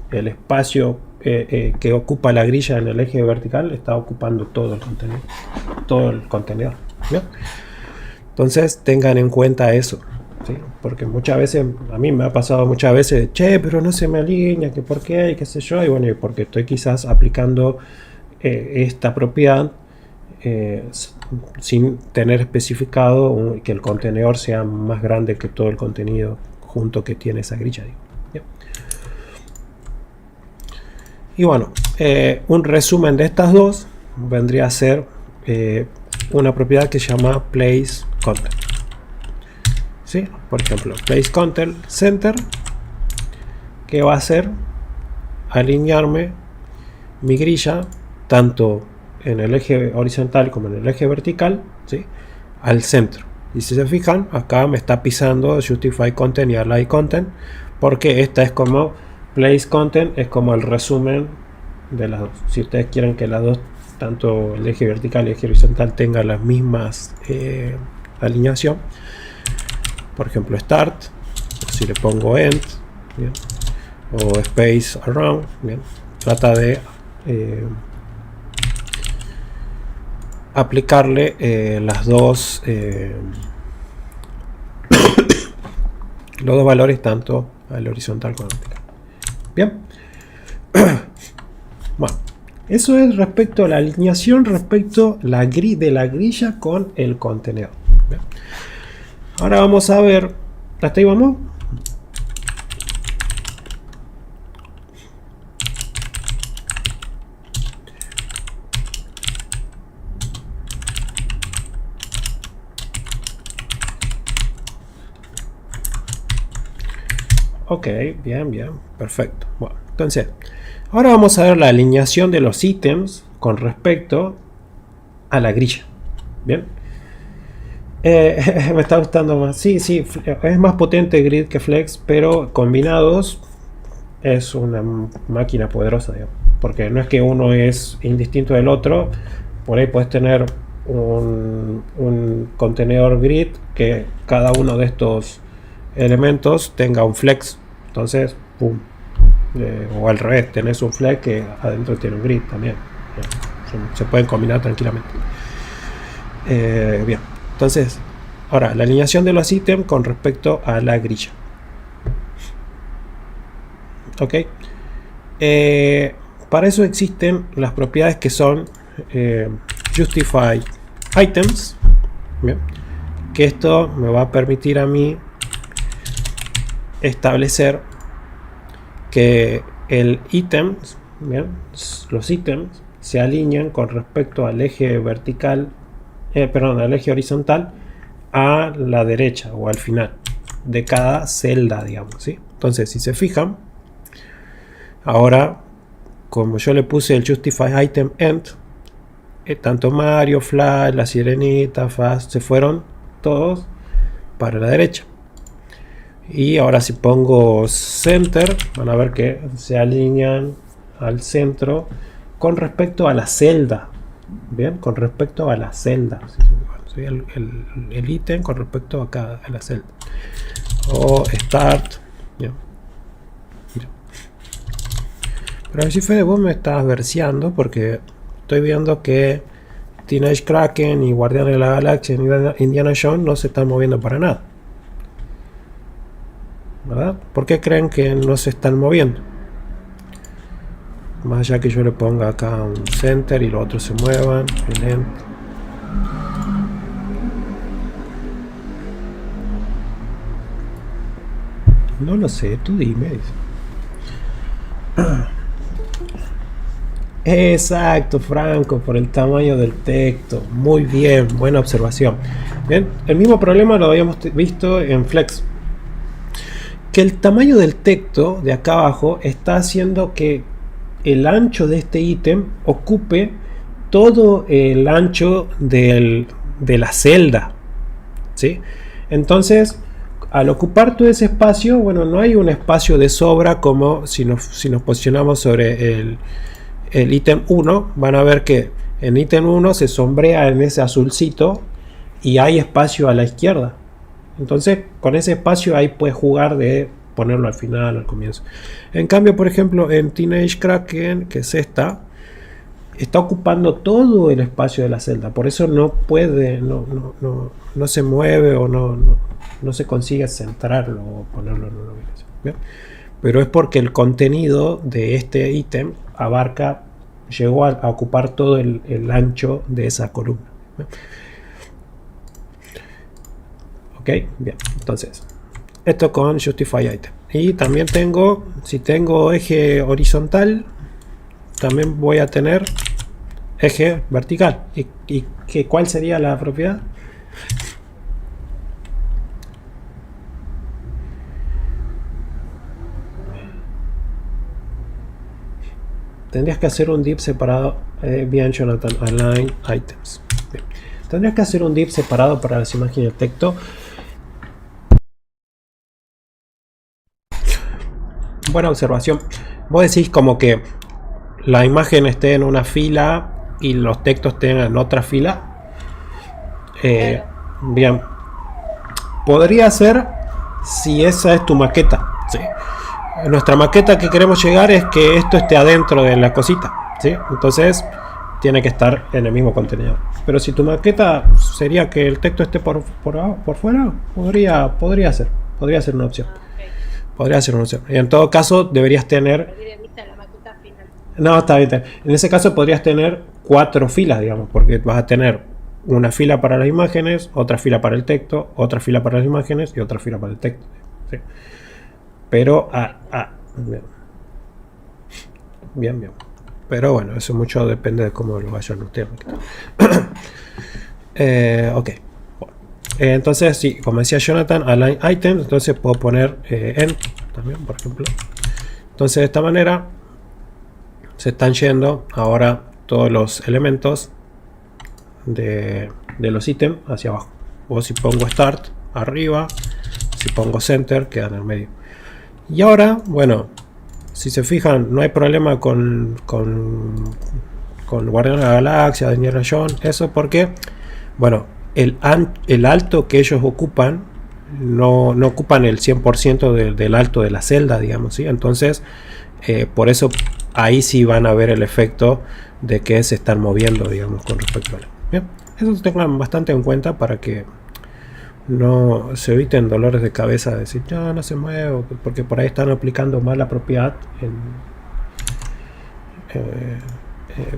El espacio que ocupa la grilla en el eje vertical está ocupando todo el contenido. Todo el contenedor. ¿No? Entonces tengan en cuenta eso. ¿Sí? Porque muchas veces, a mí me ha pasado muchas veces, che, pero no se me alinea, que por qué, y qué sé yo, y bueno, porque estoy quizás aplicando esta propiedad sin tener especificado que el contenedor sea más grande que todo el contenido junto que tiene esa grilla. ¿Sí? Y bueno, un resumen de estas dos vendría a ser una propiedad que se llama place content. ¿Sí? Por ejemplo, place content center, que va a hacer alinearme mi grilla tanto en el eje horizontal como en el eje vertical, ¿sí? Al centro. Y si se fijan, acá me está pisando justify content y align content, porque esta es como place content, es como el resumen de las dos. Si ustedes quieren que las dos, tanto el eje vertical y el eje horizontal, tengan las mismas alineación, por ejemplo start, si le pongo end, ¿bien? O space around, ¿bien? Trata de aplicarle las dos los dos valores tanto al horizontal como al vertical. Bien. Bueno, eso es respecto a la alineación, respecto a de la grilla con el contenedor. Bien. Ahora vamos a ver, ¿hasta ahí vamos? Ok, bien, bien, perfecto. Bueno, entonces, ahora vamos a ver la alineación de los ítems con respecto a la grilla. Bien. Me está gustando más. Sí, sí, es más potente Grid que Flex, pero combinados es una máquina poderosa, digamos. Porque no es que uno es indistinto del otro. Por ahí puedes tener un contenedor Grid que cada uno de estos elementos tenga un Flex. Entonces, pum. O al revés, tenés un Flex que adentro tiene un Grid también. Se pueden combinar tranquilamente. Bien, entonces, ahora la alineación de los ítems con respecto a la grilla. Ok. Para eso existen las propiedades que son Justify Items. Bien, que esto me va a permitir a mí establecer que el ítem, bien, los ítems se alinean con respecto al eje vertical, perdón, al eje horizontal a la derecha o al final de cada celda, digamos, ¿sí? Entonces, si se fijan, ahora, como yo le puse el Justify Item End, tanto Mario, Flash, la Sirenita, Fast, se fueron todos para la derecha. Y ahora si pongo Center, van a ver que se alinean al centro con respecto a la celda. Bien, con respecto a la celda. El ítem con respecto a la celda. O Start. Bien. Pero si Fede, vos me estás verseando porque estoy viendo que Teenage Kraken y Guardianes de la Galaxia y Indiana Jones no se están moviendo para nada, ¿verdad? ¿Por qué creen que no se están moviendo? Más allá que yo le ponga acá un center y los otros se muevan. No lo sé, tú dime. Exacto, Franco, por el tamaño del texto. Muy bien, buena observación. Bien, el mismo problema lo habíamos visto en Flex. Que el tamaño del texto de acá abajo está haciendo que el ancho de este ítem ocupe todo el ancho de la celda, ¿sí? Entonces, al ocupar todo ese espacio, bueno, no hay un espacio de sobra como si nos posicionamos sobre el ítem 1. Van a ver que en ítem 1 se sombrea en ese azulcito y hay espacio a la izquierda. Entonces, con ese espacio ahí puedes jugar de ponerlo al final, al comienzo. En cambio, por ejemplo, en Teenage Kraken, que es esta, está ocupando todo el espacio de la celda. Por eso no puede, no se mueve o no se consigue centrarlo o ponerlo en una ubicación. ¿Bien? Pero es porque el contenido de este ítem llegó a ocupar todo el ancho de esa columna. ¿Bien? Ok, bien, entonces esto con Justify Item. Y también tengo, si tengo eje horizontal, también voy a tener eje vertical. ¿Y cuál sería la propiedad? Tendrías que hacer un div separado. Bien, Jonathan, align items. Bien. Tendrías que hacer un div separado para las imágenes de texto. Buena observación. Vos decís como que la imagen esté en una fila y los textos estén en otra fila. Bien. Podría ser si esa es tu maqueta. ¿Sí? Nuestra maqueta que queremos llegar es que esto esté adentro de la cosita, ¿sí? Entonces tiene que estar en el mismo contenedor. Pero si tu maqueta sería que el texto esté por fuera, podría ser una opción. Podría ser una opción. Y en todo caso deberías tener... No, está bien. En ese caso podrías tener 4 filas, digamos, porque vas a tener una fila para las imágenes, otra fila para el texto, otra fila para las imágenes y otra fila para el texto, ¿sí? Pero bien. Pero bueno, eso mucho depende de cómo lo vayan ustedes. Ok. Bueno. Entonces, sí, como decía Jonathan, align items. Entonces puedo poner end también, por ejemplo. Entonces, de esta manera se están yendo ahora todos los elementos de los ítems hacia abajo. o si pongo Start arriba, si pongo Center queda en el medio. Y ahora, bueno, si se fijan, no hay problema con Guardianes de la Galaxia, de Indiana Jones, eso porque, bueno, el alto que ellos ocupan no ocupan el 100% del alto de la celda, digamos, ¿sí? Entonces, por eso ahí sí van a ver el efecto de que se están moviendo, digamos, con respecto a él. Bien, eso tengan bastante en cuenta para que no se eviten dolores de cabeza de decir ya no se mueve, porque por ahí están aplicando mal la propiedad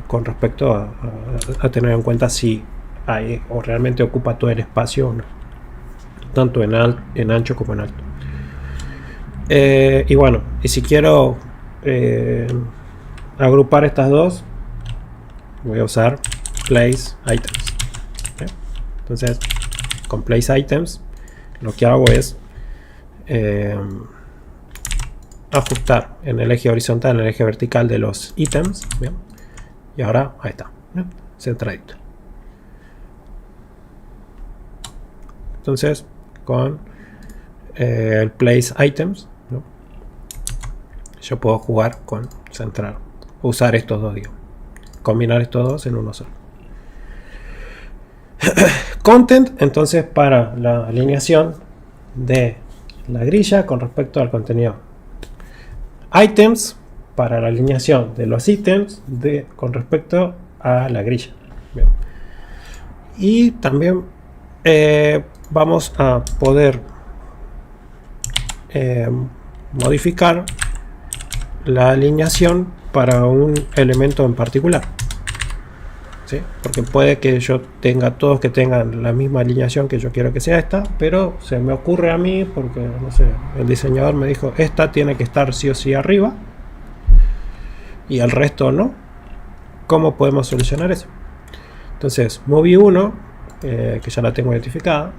con respecto a tener en cuenta si hay o realmente ocupa todo el espacio o no, tanto en ancho como en alto. Y bueno, y si quiero agrupar estas dos, voy a usar Place Items. ¿Okay? Entonces, con Place Items, lo que hago es ajustar en el eje horizontal, en el eje vertical de los ítems. ¿Bien? Y ahora, ahí está, ¿bien? Centradito. Entonces, con el Place Items, ¿no? Yo puedo jugar con centrar, usar estos dos, digamos, combinar estos dos en uno solo. Content, entonces, para la alineación de la grilla con respecto al contenido. Items, para la alineación de los ítems con respecto a la grilla. Bien. Y también vamos a poder modificar la alineación para un elemento en particular. ¿Sí? Porque puede que yo tenga todos que tengan la misma alineación que yo quiero que sea esta, pero se me ocurre a mí porque no sé, el diseñador me dijo esta tiene que estar sí o sí arriba y el resto no. ¿Cómo podemos solucionar eso? Entonces, Movie 1, que ya la tengo identificada,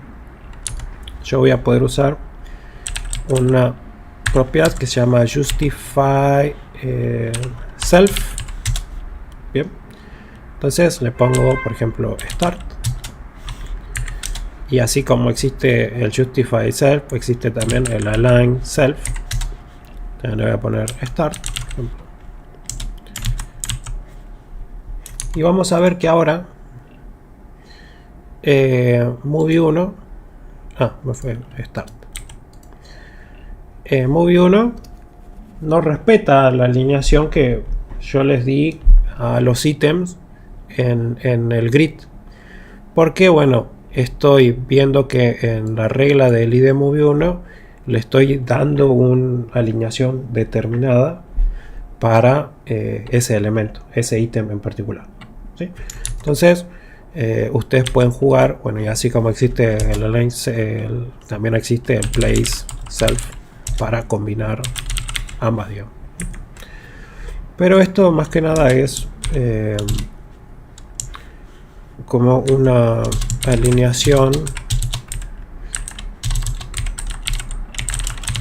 yo voy a poder usar una propiedad que se llama Justify Self. Bien, entonces le pongo, por ejemplo, Start, y así como existe el Justify Self, existe también el Align Self. Entonces le voy a poner Start, por ejemplo. Y vamos a ver que ahora Movie 1, me fue Start. Movie 1 no respeta la alineación que yo les di a los ítems en el grid, porque bueno, estoy viendo que en la regla del ID Movie 1 le estoy dando una alineación determinada para ese elemento, ese ítem en particular, ¿sí? Entonces ustedes pueden jugar, bueno, y así como existe el Align, también existe el Place Self para combinar ambas, digamos. Pero esto más que nada es como una alineación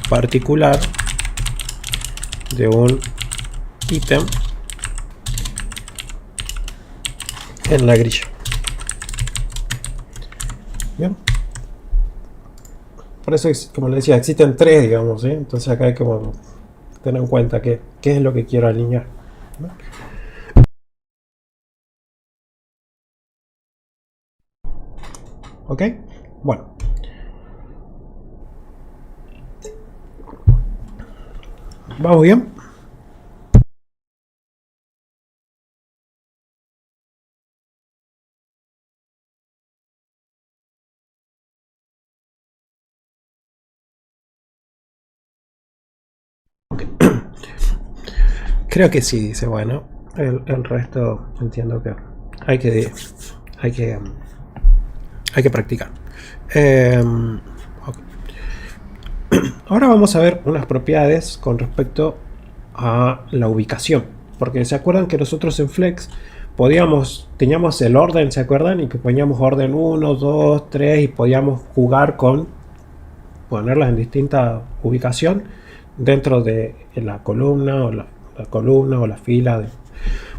particular de un ítem en la grilla. Bien. Por eso, como les decía, existen tres, digamos, ¿sí? Entonces acá hay que tener en cuenta qué es lo que quiero alinear, ¿no? Ok, bueno. ¿Vamos bien? Okay. Creo que sí, dice, bueno, el resto entiendo que hay que practicar. Okay. Ahora vamos a ver unas propiedades con respecto a la ubicación, porque se acuerdan que nosotros en Flex teníamos el orden, ¿se acuerdan? Y que poníamos orden 1, 2, 3 y podíamos jugar con ponerlas en distinta ubicación dentro de la columna o la columna o la fila.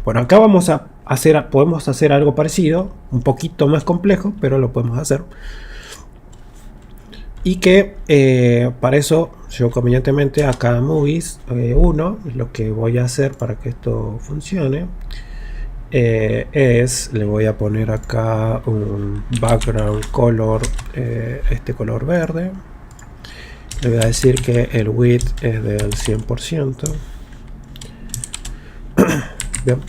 Bueno, acá podemos hacer algo parecido, un poquito más complejo, pero lo podemos hacer. Y que para eso yo convenientemente acá Movies 1, lo que voy a hacer para que esto funcione le voy a poner acá un background color, este color verde. Le voy a decir que el width es del 100%. Bien.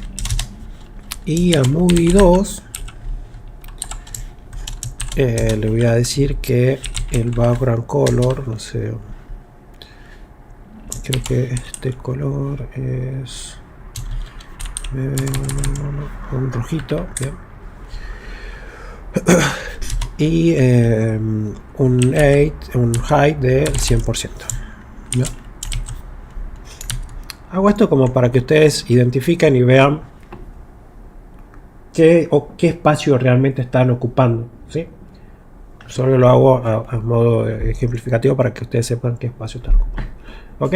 Y a Movie 2 le voy a decir que el background color, no sé, creo que este color es un rojito, bien. Y un height del 100%. ¿Ya? Hago esto como para que ustedes identifiquen y vean qué espacio realmente están ocupando, ¿sí? Solo lo hago a modo ejemplificativo para que ustedes sepan qué espacio están ocupando. ¿Ok?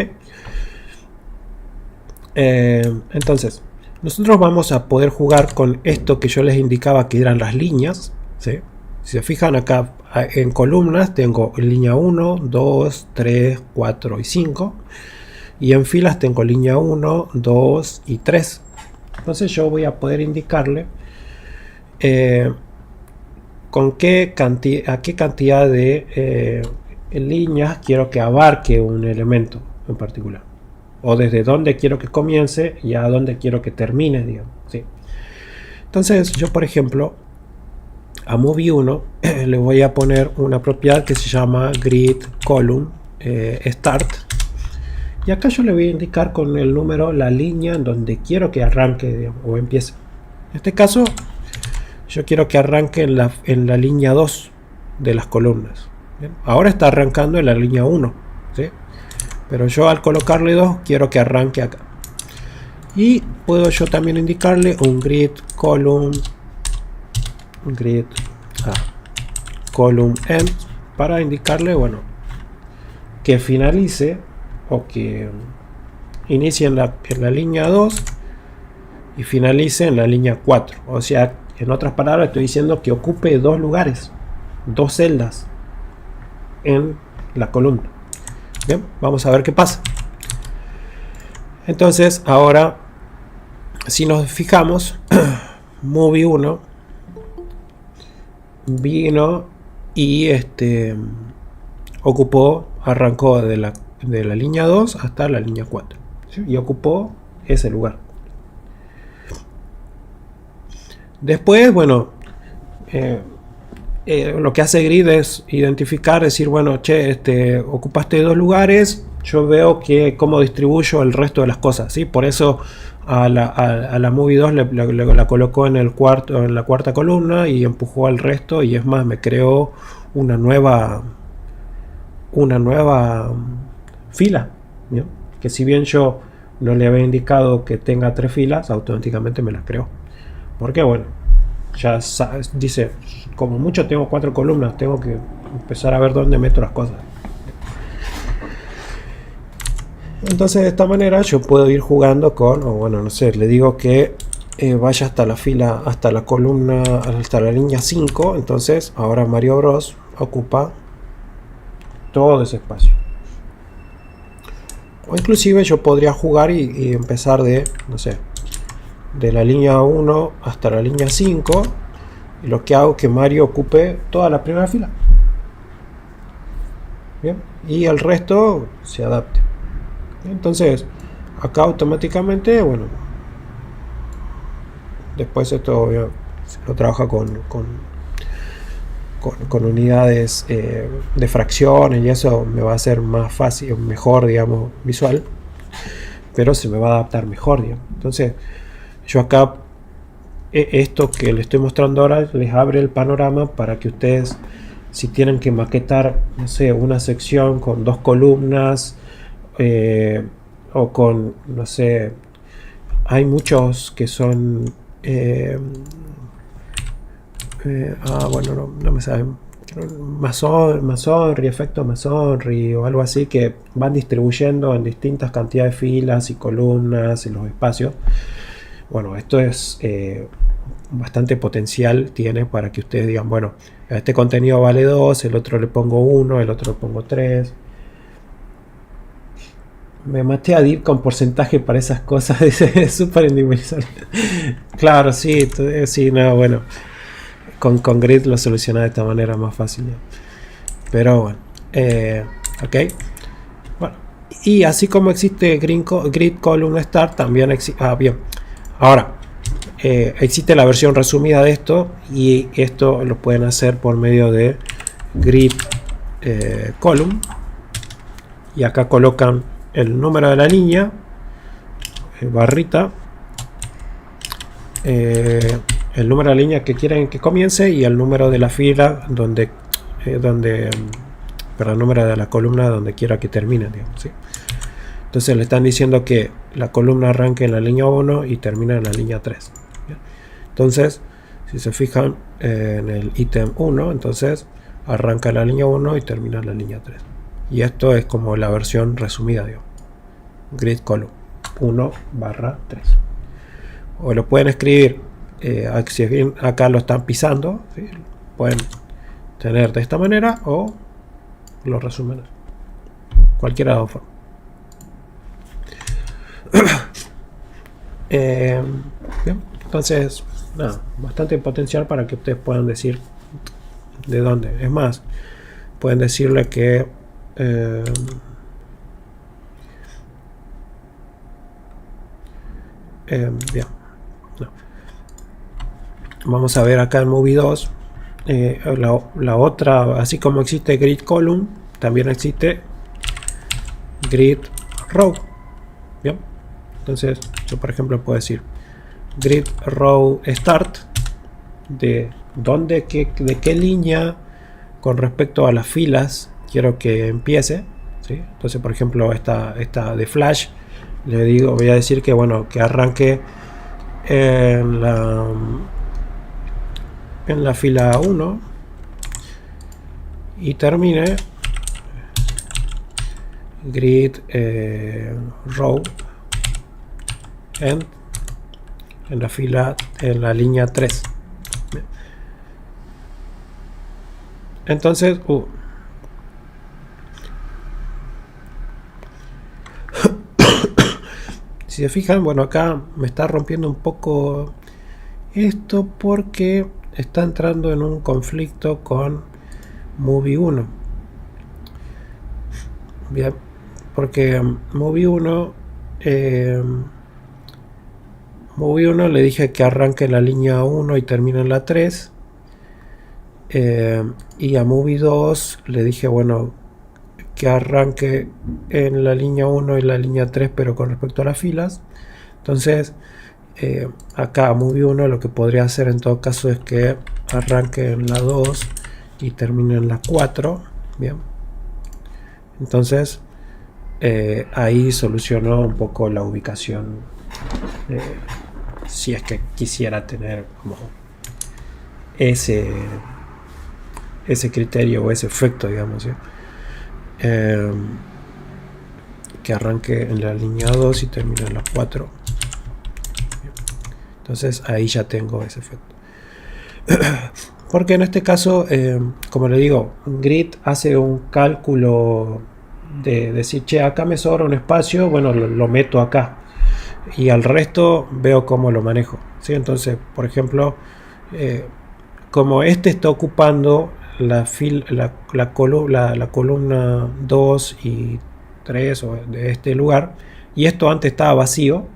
Entonces, nosotros vamos a poder jugar con esto que yo les indicaba que eran las líneas, ¿sí? Si se fijan acá en columnas tengo línea 1, 2, 3, 4 y 5. Y en filas tengo línea 1, 2 y 3. Entonces yo voy a poder indicarle a qué cantidad de líneas quiero que abarque un elemento en particular. O desde dónde quiero que comience y a dónde quiero que termine, digamos. ¿Sí? Entonces yo, por ejemplo, a Movie 1 le voy a poner una propiedad que se llama Grid Column Start. Y acá yo le voy a indicar con el número la línea en donde quiero que arranque, digamos, o empiece. En este caso, yo quiero que arranque en la línea 2 de las columnas. ¿Bien? Ahora está arrancando en la línea 1, ¿sí? Pero yo al colocarle 2 quiero que arranque acá. Y puedo yo también indicarle un grid column column end para indicarle, bueno, que finalice o que inicie en la línea 2 y finalice en la línea 4. O sea, en otras palabras estoy diciendo que ocupe dos lugares, dos celdas en la columna. Bien, vamos a ver qué pasa. Entonces ahora, si nos fijamos, Movie 1 vino y arrancó de la línea 2 hasta la línea 4, ¿sí? Y ocupó ese lugar. Después, bueno, lo que hace Grid es identificar, decir, bueno, che, ocupaste dos lugares, yo veo cómo distribuyo el resto de las cosas, ¿sí? Por eso a la Movie 2 la colocó en la cuarta columna y empujó al resto, y es más, me creó una nueva fila, ¿no? Que si bien yo no le había indicado que tenga 3 filas, automáticamente me las creó. Porque bueno, ya dice, como mucho tengo 4 columnas, tengo que empezar a ver dónde meto las cosas. Entonces de esta manera yo puedo ir jugando con, o bueno, no sé, le digo que vaya hasta la fila, hasta la columna, hasta la línea 5. Entonces ahora Mario Bros ocupa todo ese espacio. O inclusive yo podría jugar y empezar de, no sé, de la línea 1 hasta la línea 5, y lo que hago es que Mario ocupe toda la primera fila. Bien, y el resto se adapte. Entonces acá automáticamente, bueno, después esto lo trabaja con unidades de fracciones, y eso me va a hacer más fácil, mejor, digamos, visual, pero se me va a adaptar mejor, digamos. Entonces yo acá, esto que les estoy mostrando ahora les abre el panorama para que ustedes, si tienen que maquetar, no sé, una sección con 2 columnas, o con, no sé, hay muchos que son bueno, no me saben, Masonry, efecto Masonry o algo así, que van distribuyendo en distintas cantidades de filas y columnas en los espacios. Bueno, esto es bastante potencial tiene para que ustedes digan, bueno, este contenido vale 2, el otro le pongo 1, el otro le pongo 3. Me maté a Deep con porcentaje para esas cosas. Es súper individual. Claro, sí, sí, no, bueno. Con Grid lo soluciona de esta manera más fácil. Pero bueno. Ok. Bueno. Y así como existe Grid Column Start, también existe. Ah, bien. Ahora, existe la versión resumida de esto. Y esto lo pueden hacer por medio de Grid Column. Y acá colocan el número de la línea, barrita, el número de la línea que quieren que comience y el número de la fila pero el número de la columna donde quiera que termine, digamos, ¿sí? Entonces le están diciendo que la columna arranque en la línea 1 y termina en la línea 3. ¿Bien? Entonces, si se fijan en el ítem 1, entonces arranca en la línea 1 y termina en la línea 3. Y esto es como la versión resumida, digamos. Grid Column 1/3. O lo pueden escribir, si bien acá lo están pisando, ¿sí? Pueden tener de esta manera o lo resumen. Cualquiera de las dos formas. Bien, entonces, nada, bastante potencial para que ustedes puedan decir de dónde. Es más, pueden decirle que bien, no. Vamos a ver acá en Movie 2 la otra, así como existe Grid Column, también existe Grid Row. Bien, entonces yo por ejemplo puedo decir Grid Row Start de qué línea con respecto a las filas quiero que empiece, ¿sí? Entonces por ejemplo esta de Flash, voy a decir que bueno, que arranque en la fila 1 y termine Grid Row en la línea 3. Entonces si se fijan, bueno, acá me está rompiendo un poco esto porque está entrando en un conflicto con Movie 1. Bien, porque Movie 1 le dije que arranque en la línea 1 y termine en la 3. Y a Movie 2 le dije, bueno, que arranque en la línea 1 y la línea 3, pero con respecto a las filas. Entonces, acá a Movie 1 lo que podría hacer en todo caso es que arranque en la 2 y termine en la 4. Bien. Entonces, ahí solucionó un poco la ubicación. Si es que quisiera tener como ese criterio o ese efecto, digamos, ¿sí? Que arranque en la línea 2 y termine en la 4. Entonces ahí ya tengo ese efecto. Porque en este caso, como le digo, Grid hace un cálculo de decir, che, acá me sobra un espacio, bueno, lo meto acá. Y al resto veo cómo lo manejo, ¿sí? Entonces, por ejemplo, como este está ocupando la columna 2 y 3 de este lugar, y esto antes estaba vacío,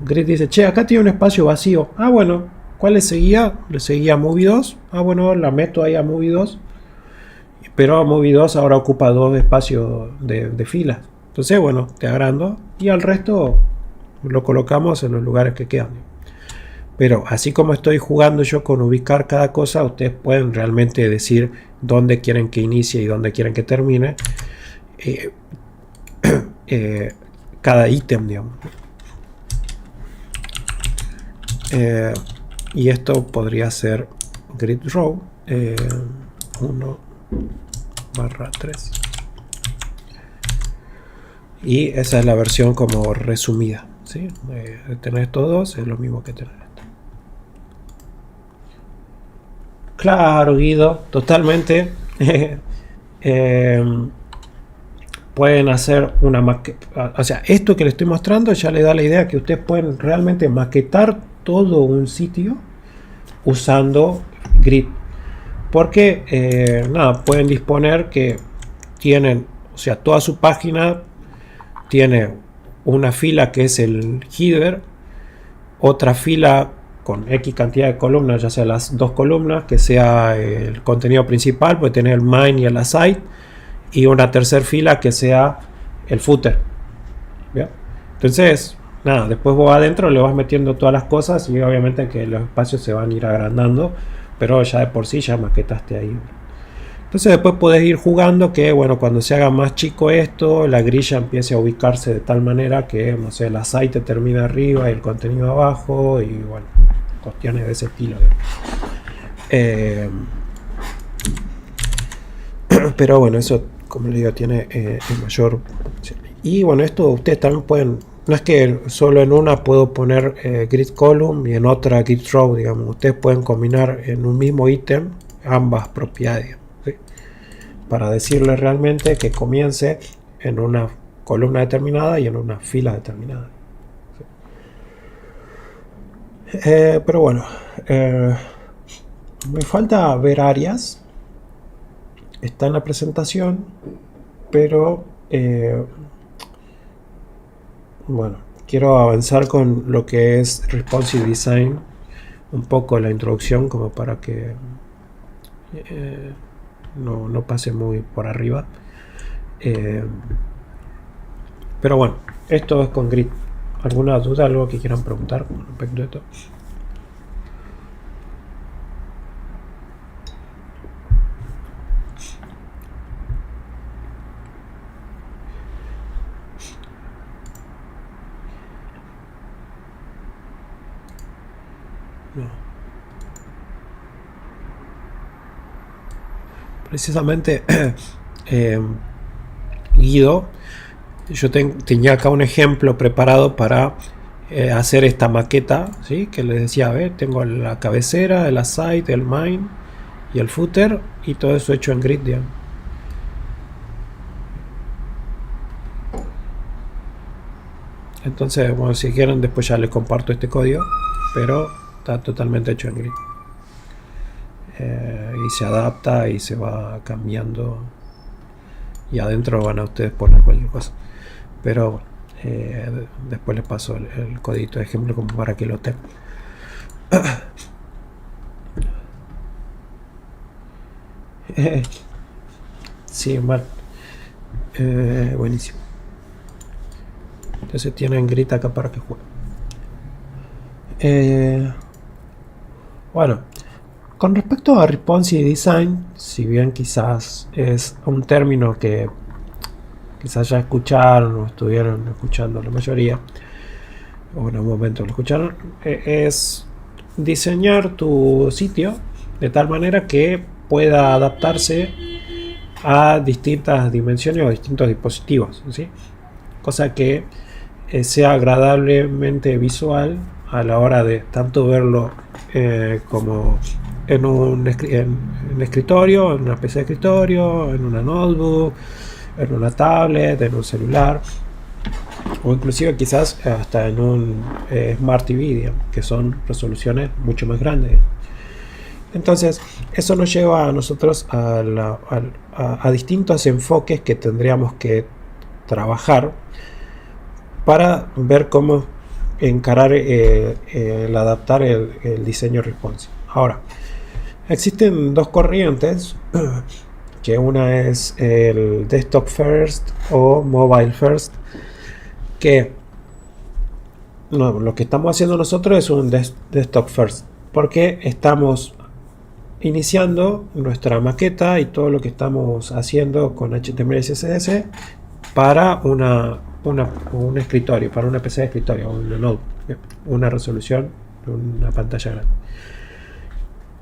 Grid dice, che, acá tiene un espacio vacío. Ah, bueno, ¿cuál le seguía? Le seguía Movie 2. Ah, bueno, la meto ahí a Movie 2. Pero Movie 2 ahora ocupa 2 espacios de filas. Entonces, bueno, te agrando. Y al resto lo colocamos en los lugares que quedan. Pero así como estoy jugando yo con ubicar cada cosa, ustedes pueden realmente decir dónde quieren que inicie y dónde quieren que termine cada ítem, digamos. Y esto podría ser Grid Row 1/3. Y esa es la versión como resumida, ¿sí? Tener estos dos es lo mismo que tener esto. Claro, Guido, totalmente. Eh, pueden hacer una maqueta. O sea, esto que le estoy mostrando ya le da la idea que ustedes pueden realmente maquetar todo un sitio usando Grid. Porque, nada, pueden disponer que tienen, o sea, toda su página tiene una fila que es el header, otra fila con X cantidad de columnas, ya sea las dos columnas, que sea el contenido principal, puede tener el main y el aside, y una tercera fila que sea el footer. ¿Bien? Entonces, nada, después vos adentro le vas metiendo todas las cosas y obviamente que los espacios se van a ir agrandando, pero ya de por sí ya maquetaste ahí. Entonces después podés ir jugando que, bueno, cuando se haga más chico esto, la grilla empiece a ubicarse de tal manera que, no sé, el aside termina arriba y el contenido abajo, y bueno, cuestiones de ese estilo. Pero bueno, eso, como le digo, tiene el mayor. Y bueno, esto ustedes también pueden. No es que solo en una puedo poner grid column y en otra grid row, digamos. Ustedes pueden combinar en un mismo ítem ambas propiedades, ¿sí? Para decirle realmente que comience en una columna determinada y en una fila determinada. ¿Sí? Pero bueno, me falta ver áreas. Está en la presentación, pero bueno, quiero avanzar con lo que es Responsive Design, un poco la introducción como para que no pase muy por arriba. Pero bueno, esto es con Grid. ¿Alguna duda, algo que quieran preguntar con respecto a esto? No. Precisamente Guido, yo tenía acá un ejemplo preparado para hacer esta maqueta, ¿sí? Que les decía, a ver, tengo la cabecera, el aside, el main y el footer, y todo eso hecho en Grid, digamos. Entonces, bueno, si quieren después ya les comparto este código, pero está totalmente hecho en Grid. Y se adapta y se va cambiando, y adentro van a ustedes poner cualquier cosa, pero después les paso el codito de ejemplo como para que lo tengan. Sí, mal. Buenísimo. Entonces tienen Grid acá para que jueguen. Bueno, con respecto a Responsive Design, si bien quizás es un término que quizás ya escucharon o estuvieron escuchando la mayoría, o en algún momento lo escucharon, es diseñar tu sitio de tal manera que pueda adaptarse a distintas dimensiones o distintos dispositivos, ¿sí? Cosa que sea agradablemente visual a la hora de tanto verlo como en un escritorio, en una PC de escritorio, en una notebook, en una tablet, en un celular, o inclusive quizás hasta en un Smart TV, digamos, que son resoluciones mucho más grandes. Entonces, eso nos lleva a nosotros a distintos enfoques que tendríamos que trabajar para ver cómo encarar el adaptar el diseño responsive. Ahora, existen dos corrientes, que una es el desktop first o mobile first, que no, lo que estamos haciendo nosotros es un desktop first, porque estamos iniciando nuestra maqueta y todo lo que estamos haciendo con HTML y CSS para un escritorio, para una PC de escritorio, una resolución, una pantalla grande.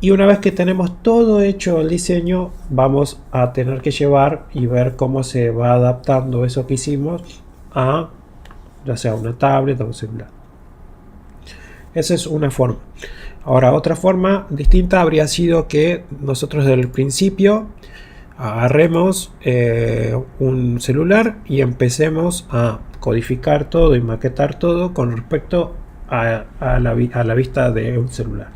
Y una vez que tenemos todo hecho el diseño, vamos a tener que llevar y ver cómo se va adaptando eso que hicimos a ya sea una tablet o un celular. Esa es una forma. Ahora, otra forma distinta habría sido que nosotros desde el principio agarremos un celular y empecemos a codificar todo y maquetar todo con respecto a la vista de un celular.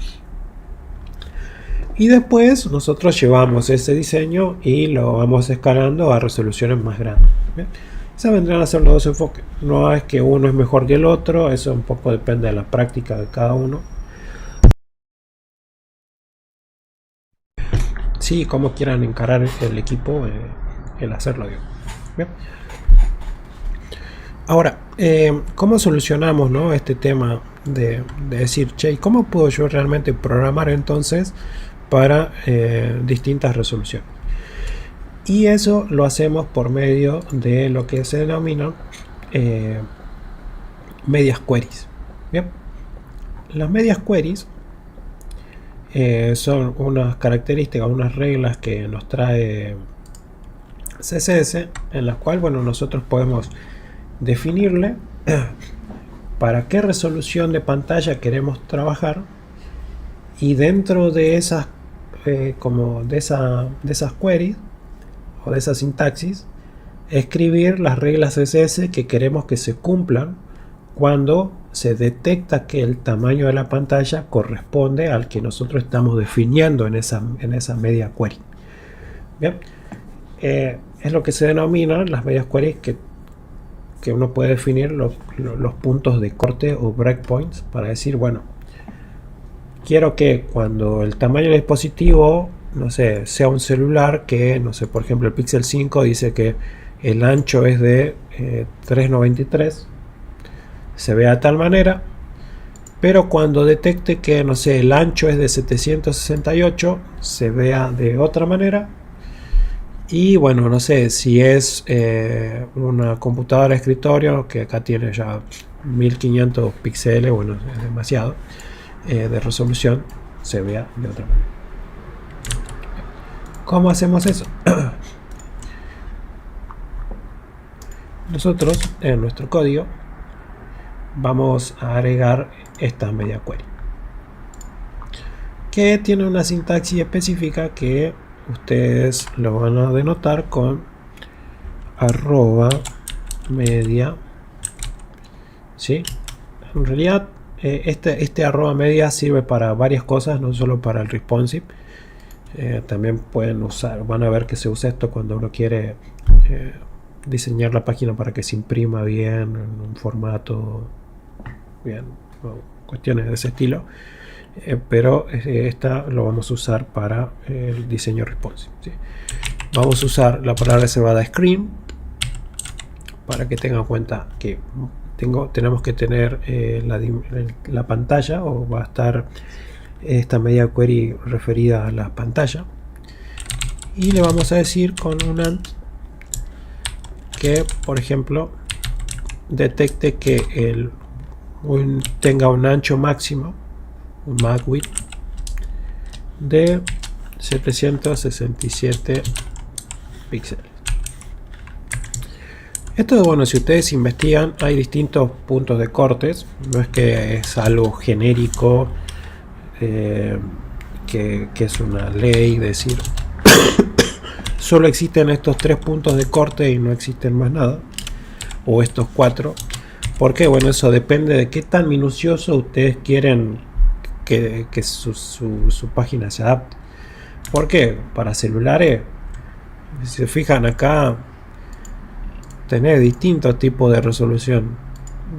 Y después nosotros llevamos ese diseño y lo vamos escalando a resoluciones más grandes. ¿Bien? Se vendrán a ser los dos enfoques. No es que uno es mejor que el otro, eso un poco depende de la práctica de cada uno. Sí, cómo quieran encarar el equipo, el hacerlo. Bien. Ahora, ¿cómo solucionamos, ¿no?, este tema de decir, che, ¿cómo puedo yo realmente programar entonces para distintas resoluciones? Y eso lo hacemos por medio de lo que se denominan medias queries. Bien. Las medias queries son unas características, unas reglas que nos trae CSS, en las cuales, bueno, nosotros podemos definirle para qué resolución de pantalla queremos trabajar, y dentro de esas de esas queries o de esa sintaxis escribir las reglas CSS que queremos que se cumplan cuando se detecta que el tamaño de la pantalla corresponde al que nosotros estamos definiendo en esa media query. Bien, es lo que se denomina las medias queries, que uno puede definir los puntos de corte o breakpoints para decir, bueno, quiero que cuando el tamaño del dispositivo, no sé, sea un celular que, no sé, por ejemplo el Pixel 5 dice que el ancho es de 393, se vea de tal manera, pero cuando detecte que, no sé, el ancho es de 768, se vea de otra manera. Y bueno, no sé, si es una computadora de escritorio, que acá tiene ya 1500 píxeles, bueno, es demasiado de resolución, se vea de otra manera. ¿Cómo hacemos eso? Nosotros en nuestro código vamos a agregar esta media query, que tiene una sintaxis específica que ustedes lo van a denotar con @media, ¿sí? En realidad este @media sirve para varias cosas, no solo para el responsive. También pueden usar, van a ver que se usa esto cuando uno quiere diseñar la página para que se imprima bien en un formato bien, cuestiones de ese estilo. Pero esta lo vamos a usar para el diseño responsive, ¿sí? Vamos a usar la palabra reservada screen para que tengan en cuenta que tenemos que tener la pantalla, o va a estar esta media query referida a la pantalla, y le vamos a decir con un AND que, por ejemplo, detecte que tenga un ancho máximo, un max width de 767 píxeles. Esto, bueno, si ustedes investigan, hay distintos puntos de cortes, no es que es algo genérico, que es una ley, decir solo existen estos 3 puntos de corte y no existen más nada, o estos 4, porque, bueno, eso depende de qué tan minucioso ustedes quieren que su página se adapte. Porque para celulares, si se fijan acá, tenés distintos tipos de resolución.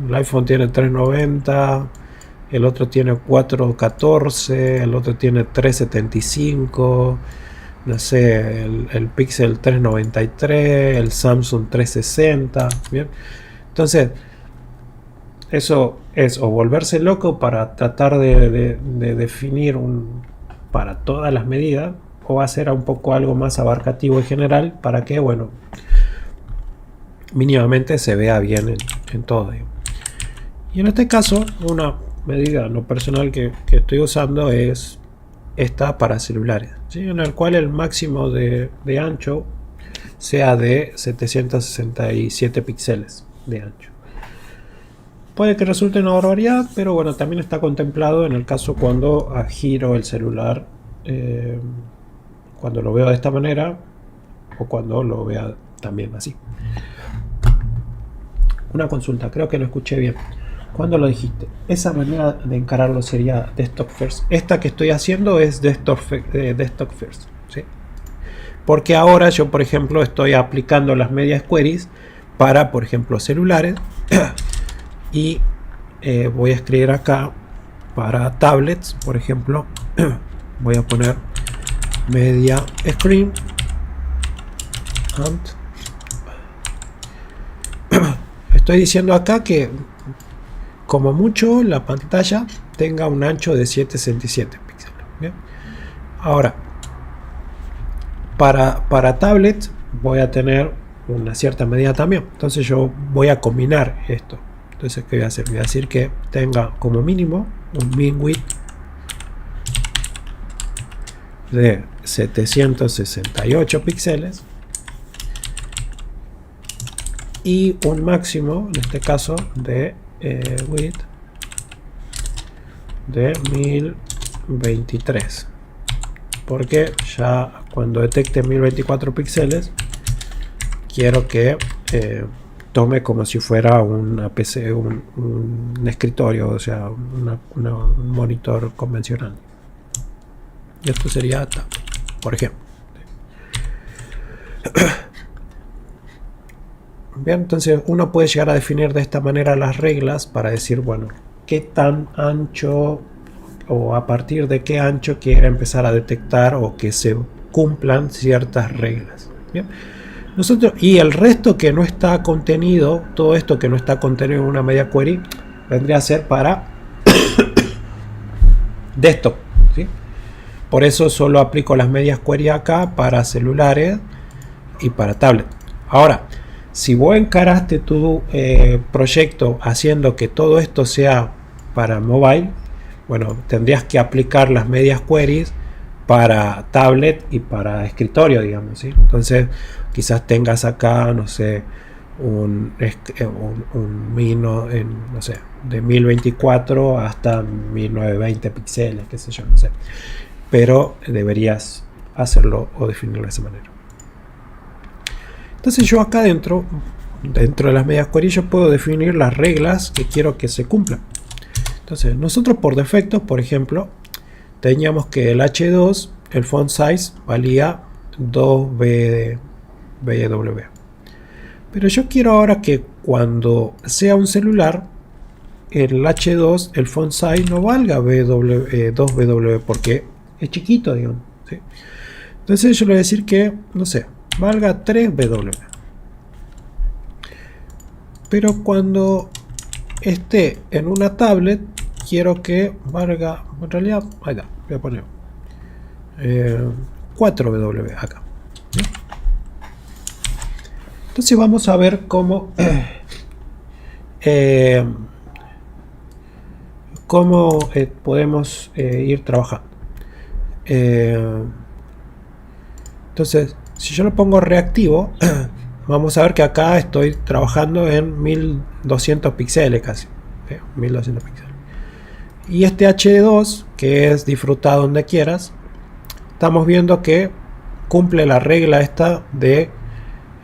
El iPhone tiene 390, el otro tiene 414, el otro tiene 375, no sé, el Pixel 393, el Samsung 360. Bien, entonces eso es o volverse loco para tratar de definir para todas las medidas, o hacer un poco algo más abarcativo y general para que, bueno, mínimamente se vea bien en todo. Y en este caso, una medida no personal que estoy usando es esta para celulares, ¿sí? En el cual el máximo de ancho sea de 767 píxeles de ancho. puede que resulte una barbaridad, pero bueno, también está contemplado en el caso cuando giro el celular, cuando lo veo de esta manera o cuando lo vea también así. Una consulta, creo que lo escuché bien. ¿Cuándo lo dijiste? Esa manera de encararlo sería desktop first. Esta que estoy haciendo es desktop first, ¿sí? Porque ahora yo, por ejemplo, estoy aplicando las medias queries para, por ejemplo, celulares y voy a escribir acá para tablets, por ejemplo, voy a poner media screen and estoy diciendo acá que como mucho la pantalla tenga un ancho de 767 píxeles. ¿Bien? Ahora, para tablet voy a tener una cierta medida también. Entonces yo voy a combinar esto. Entonces, ¿qué voy a hacer? Voy a decir que tenga como mínimo un min width de 768 píxeles y un máximo, en este caso, de width de 1023, porque ya cuando detecte 1024 píxeles quiero que tome como si fuera una PC, un escritorio, o sea, un monitor convencional. Y esto sería, por ejemplo. Bien, entonces uno puede llegar a definir de esta manera las reglas para decir, bueno, qué tan ancho o a partir de qué ancho quiere empezar a detectar o que se cumplan ciertas reglas. Bien. Nosotros, y el resto que no está contenido, todo esto que no está contenido en una media query, vendría a ser para desktop, ¿sí? Por eso solo aplico las medias query acá para celulares y para tablet. Ahora, si vos encaraste tu proyecto haciendo que todo esto sea para mobile, bueno, tendrías que aplicar las medias queries para tablet y para escritorio, digamos, ¿sí? Entonces, quizás tengas acá, no sé, un mino en, no sé, de 1024 hasta 1920 píxeles, qué sé yo, no sé. Pero deberías hacerlo o definirlo de esa manera. Entonces yo acá dentro de las medias query yo puedo definir las reglas que quiero que se cumplan. Entonces nosotros por defecto, por ejemplo, teníamos que el H2, el font size valía 2BW. Pero yo quiero ahora que cuando sea un celular, el H2, el font size no valga 2BW porque es chiquito, digamos, ¿sí? Entonces yo le voy a decir que, no sé, valga 3BW. Pero cuando esté en una tablet, quiero que valga, en realidad, ahí está, voy a poner 4BW acá. ¿Sí? Entonces vamos a ver cómo podemos ir trabajando. Entonces, si yo lo pongo reactivo, vamos a ver que acá estoy trabajando en 1200 píxeles casi. 1200 píxeles. Y este H2, que es disfrutar donde quieras, estamos viendo que cumple la regla esta de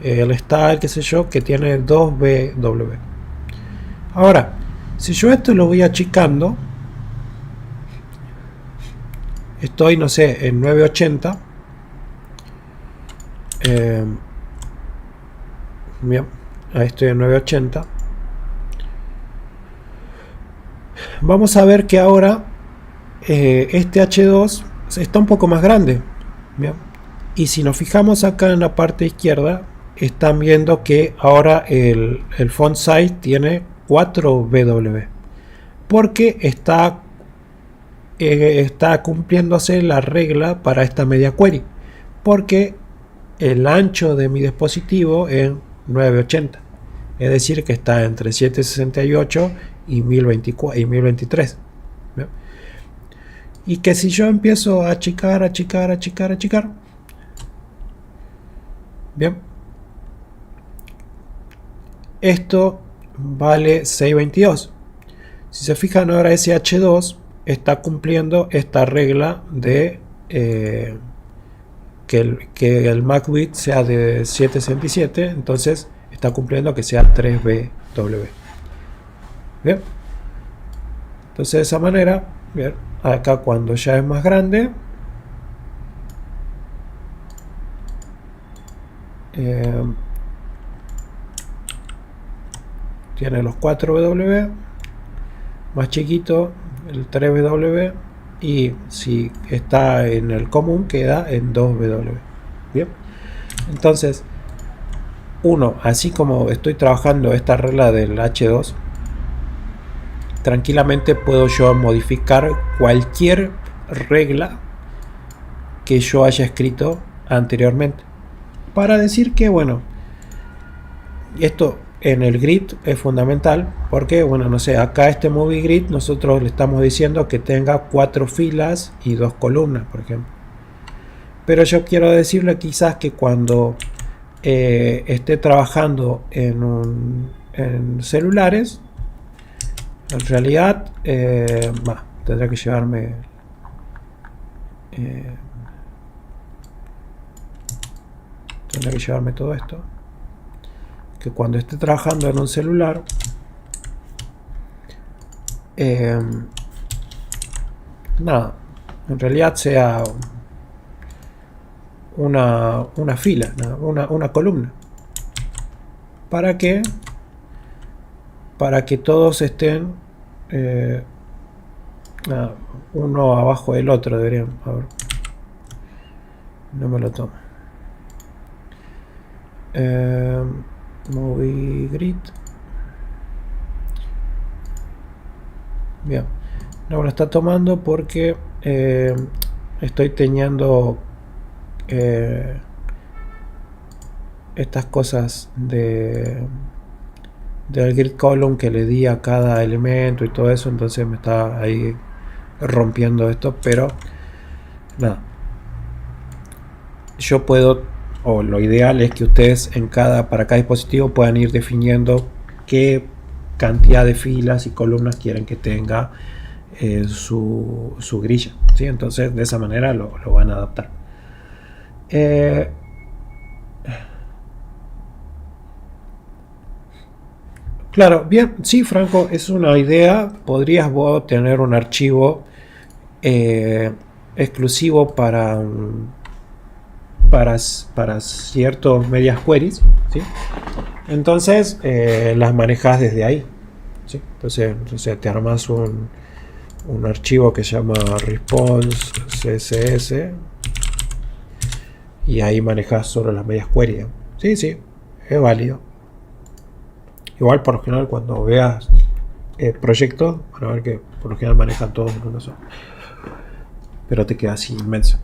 el style, qué sé yo, que tiene 2BW. Ahora, si yo esto lo voy achicando, estoy, no sé, en 980. Bien, ahí estoy en 980. Vamos a ver que ahora este H2 está un poco más grande. Bien. Y si nos fijamos acá en la parte izquierda, están viendo que ahora el font size tiene 4BW, porque está cumpliéndose la regla para esta media query, porque el ancho de mi dispositivo es 980, es decir que está entre 768 y 1023. ¿Bien? Y que si yo empiezo a achicar, bien, esto vale 622, Si se fijan ahora, ese H2 está cumpliendo esta regla de que el MAC bit sea de 767, entonces está cumpliendo que sea 3BW. Bien, entonces de esa manera, bien, acá cuando ya es más grande, tiene los 4W, más chiquito el 3W, y si está en el común queda en 2W. Bien, entonces así como estoy trabajando esta regla del H2, tranquilamente puedo yo modificar cualquier regla que yo haya escrito anteriormente, para decir que, bueno, esto en el grid es fundamental, porque, bueno, no sé, acá este movie grid nosotros le estamos diciendo que tenga 4 filas y 2 columnas, por ejemplo. Pero yo quiero decirle quizás que cuando esté trabajando en celulares, en realidad tendré que llevarme todo esto, que cuando esté trabajando en un celular, nada, en realidad sea una fila, una columna, para que todos estén uno abajo del otro. Deberían, a ver, no me lo tomo. Movie grid. Bien, no me lo está tomando porque estoy teniendo estas cosas del grid column que le di a cada elemento y todo eso, entonces me está ahí rompiendo esto. Pero nada, yo puedo, o lo ideal es que ustedes para cada dispositivo puedan ir definiendo qué cantidad de filas y columnas quieren que tenga su grilla, ¿sí? Entonces de esa manera lo van a adaptar. Claro, bien, sí, Franco, es una idea. Podrías vos tener un archivo exclusivo para ciertos medias queries, ¿sí? Entonces las manejas desde ahí, ¿sí? Entonces te armas un archivo que se llama response css y ahí manejas solo las medias queries. Sí, sí, es válido. Igual por lo general cuando veas proyectos van a ver que por lo general manejan todos en uno solo, pero te queda así inmenso.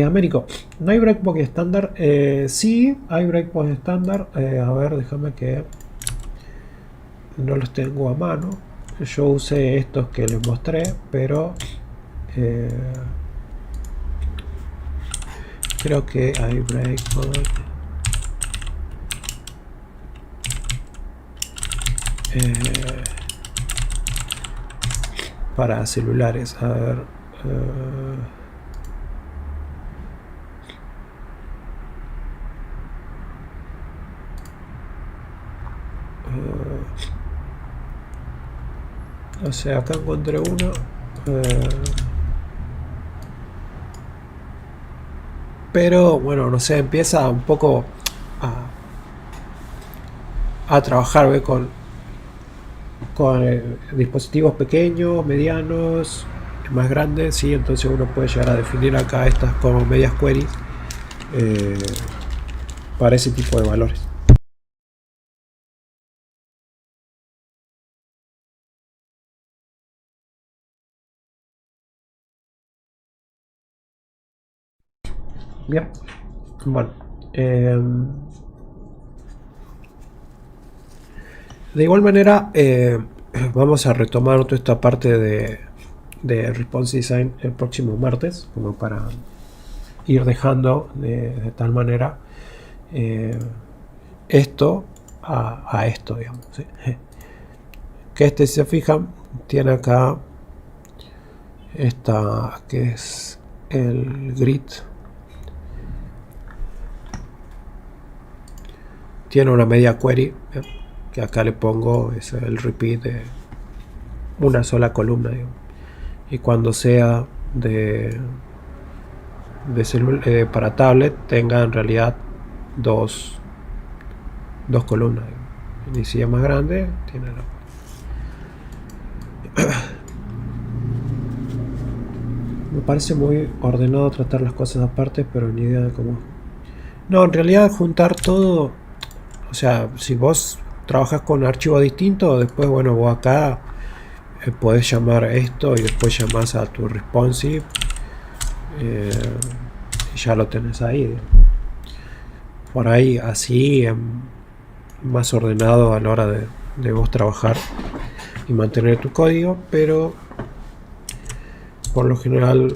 Américo, ¿no hay breakpoint estándar? Sí, hay breakpoint estándar. A ver, déjame que no los tengo a mano. Yo usé estos que les mostré, pero creo que hay breakpoint. Para celulares, a ver. O sea, acá encontré uno. Pero bueno, no sé, empieza un poco a trabajar, ¿ve? con dispositivos pequeños, medianos, más grandes, ¿sí? Entonces uno puede llegar a definir acá estas como medias queries para ese tipo de valores. Bien, bueno, de igual manera vamos a retomar toda esta parte de Response Design el próximo martes, como para ir dejando de tal manera esto a esto, digamos, ¿sí? Que si se fijan, tiene acá esta que es el grid. Tiene una media query, ¿bien? Que acá le pongo es el repeat de una sola columna, digamos. Y cuando sea para tablet tenga en realidad dos columnas, digamos. Y si es más grande tiene la... Me parece muy ordenado tratar las cosas aparte, pero ni idea de cómo. No, en realidad juntar todo, o sea, si vos trabajas con archivos distintos, después, bueno, vos acá podés llamar esto y después llamás a tu responsive y ya lo tenés ahí. Por ahí, así, más ordenado a la hora de vos trabajar y mantener tu código, pero por lo general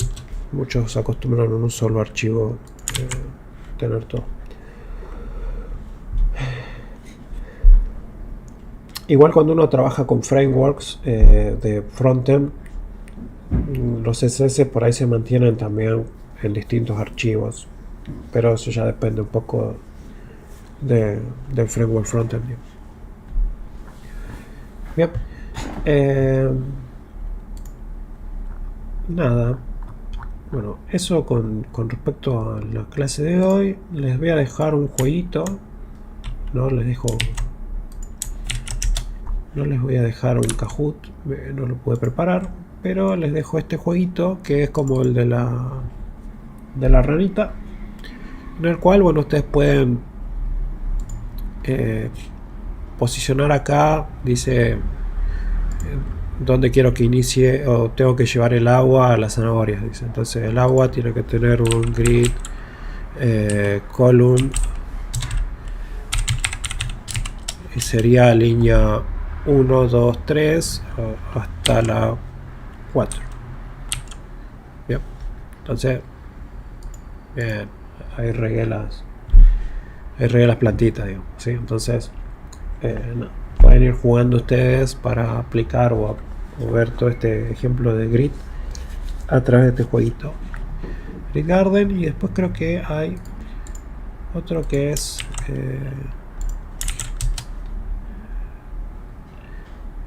muchos se acostumbran en un solo archivo tener todo. Igual cuando uno trabaja con frameworks de frontend, los CSS por ahí se mantienen también en distintos archivos, pero eso ya depende un poco del framework frontend. Bien. Nada. Bueno, eso con respecto a la clase de hoy. Les voy a dejar un jueguito. No les voy a dejar un Kahoot, no lo pude preparar, pero les dejo este jueguito que es como el de la ranita, en el cual, bueno, ustedes pueden posicionar acá, dice dónde quiero que inicie o tengo que llevar el agua a las zanahorias, dice. Entonces el agua tiene que tener un grid column y sería línea 1, 2, 3 hasta la 4. Bien, entonces bien, ahí regué las plantitas, digamos, ¿sí? Entonces no, pueden ir jugando ustedes para aplicar o ver todo este ejemplo de grid a través de este jueguito Grid Garden. Y después creo que hay otro que es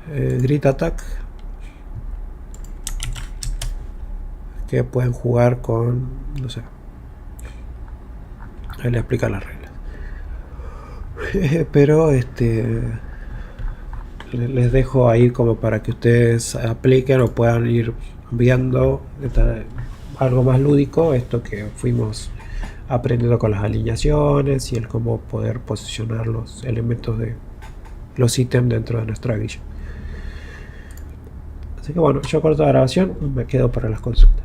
Grid Attack, que pueden jugar con, no sé, ahí les explica las reglas. Pero les dejo ahí como para que ustedes apliquen o puedan ir viendo algo más lúdico, esto que fuimos aprendiendo con las alineaciones y el cómo poder posicionar los elementos de los ítems dentro de nuestra guía. Así que bueno, yo corto la grabación, me quedo para las consultas.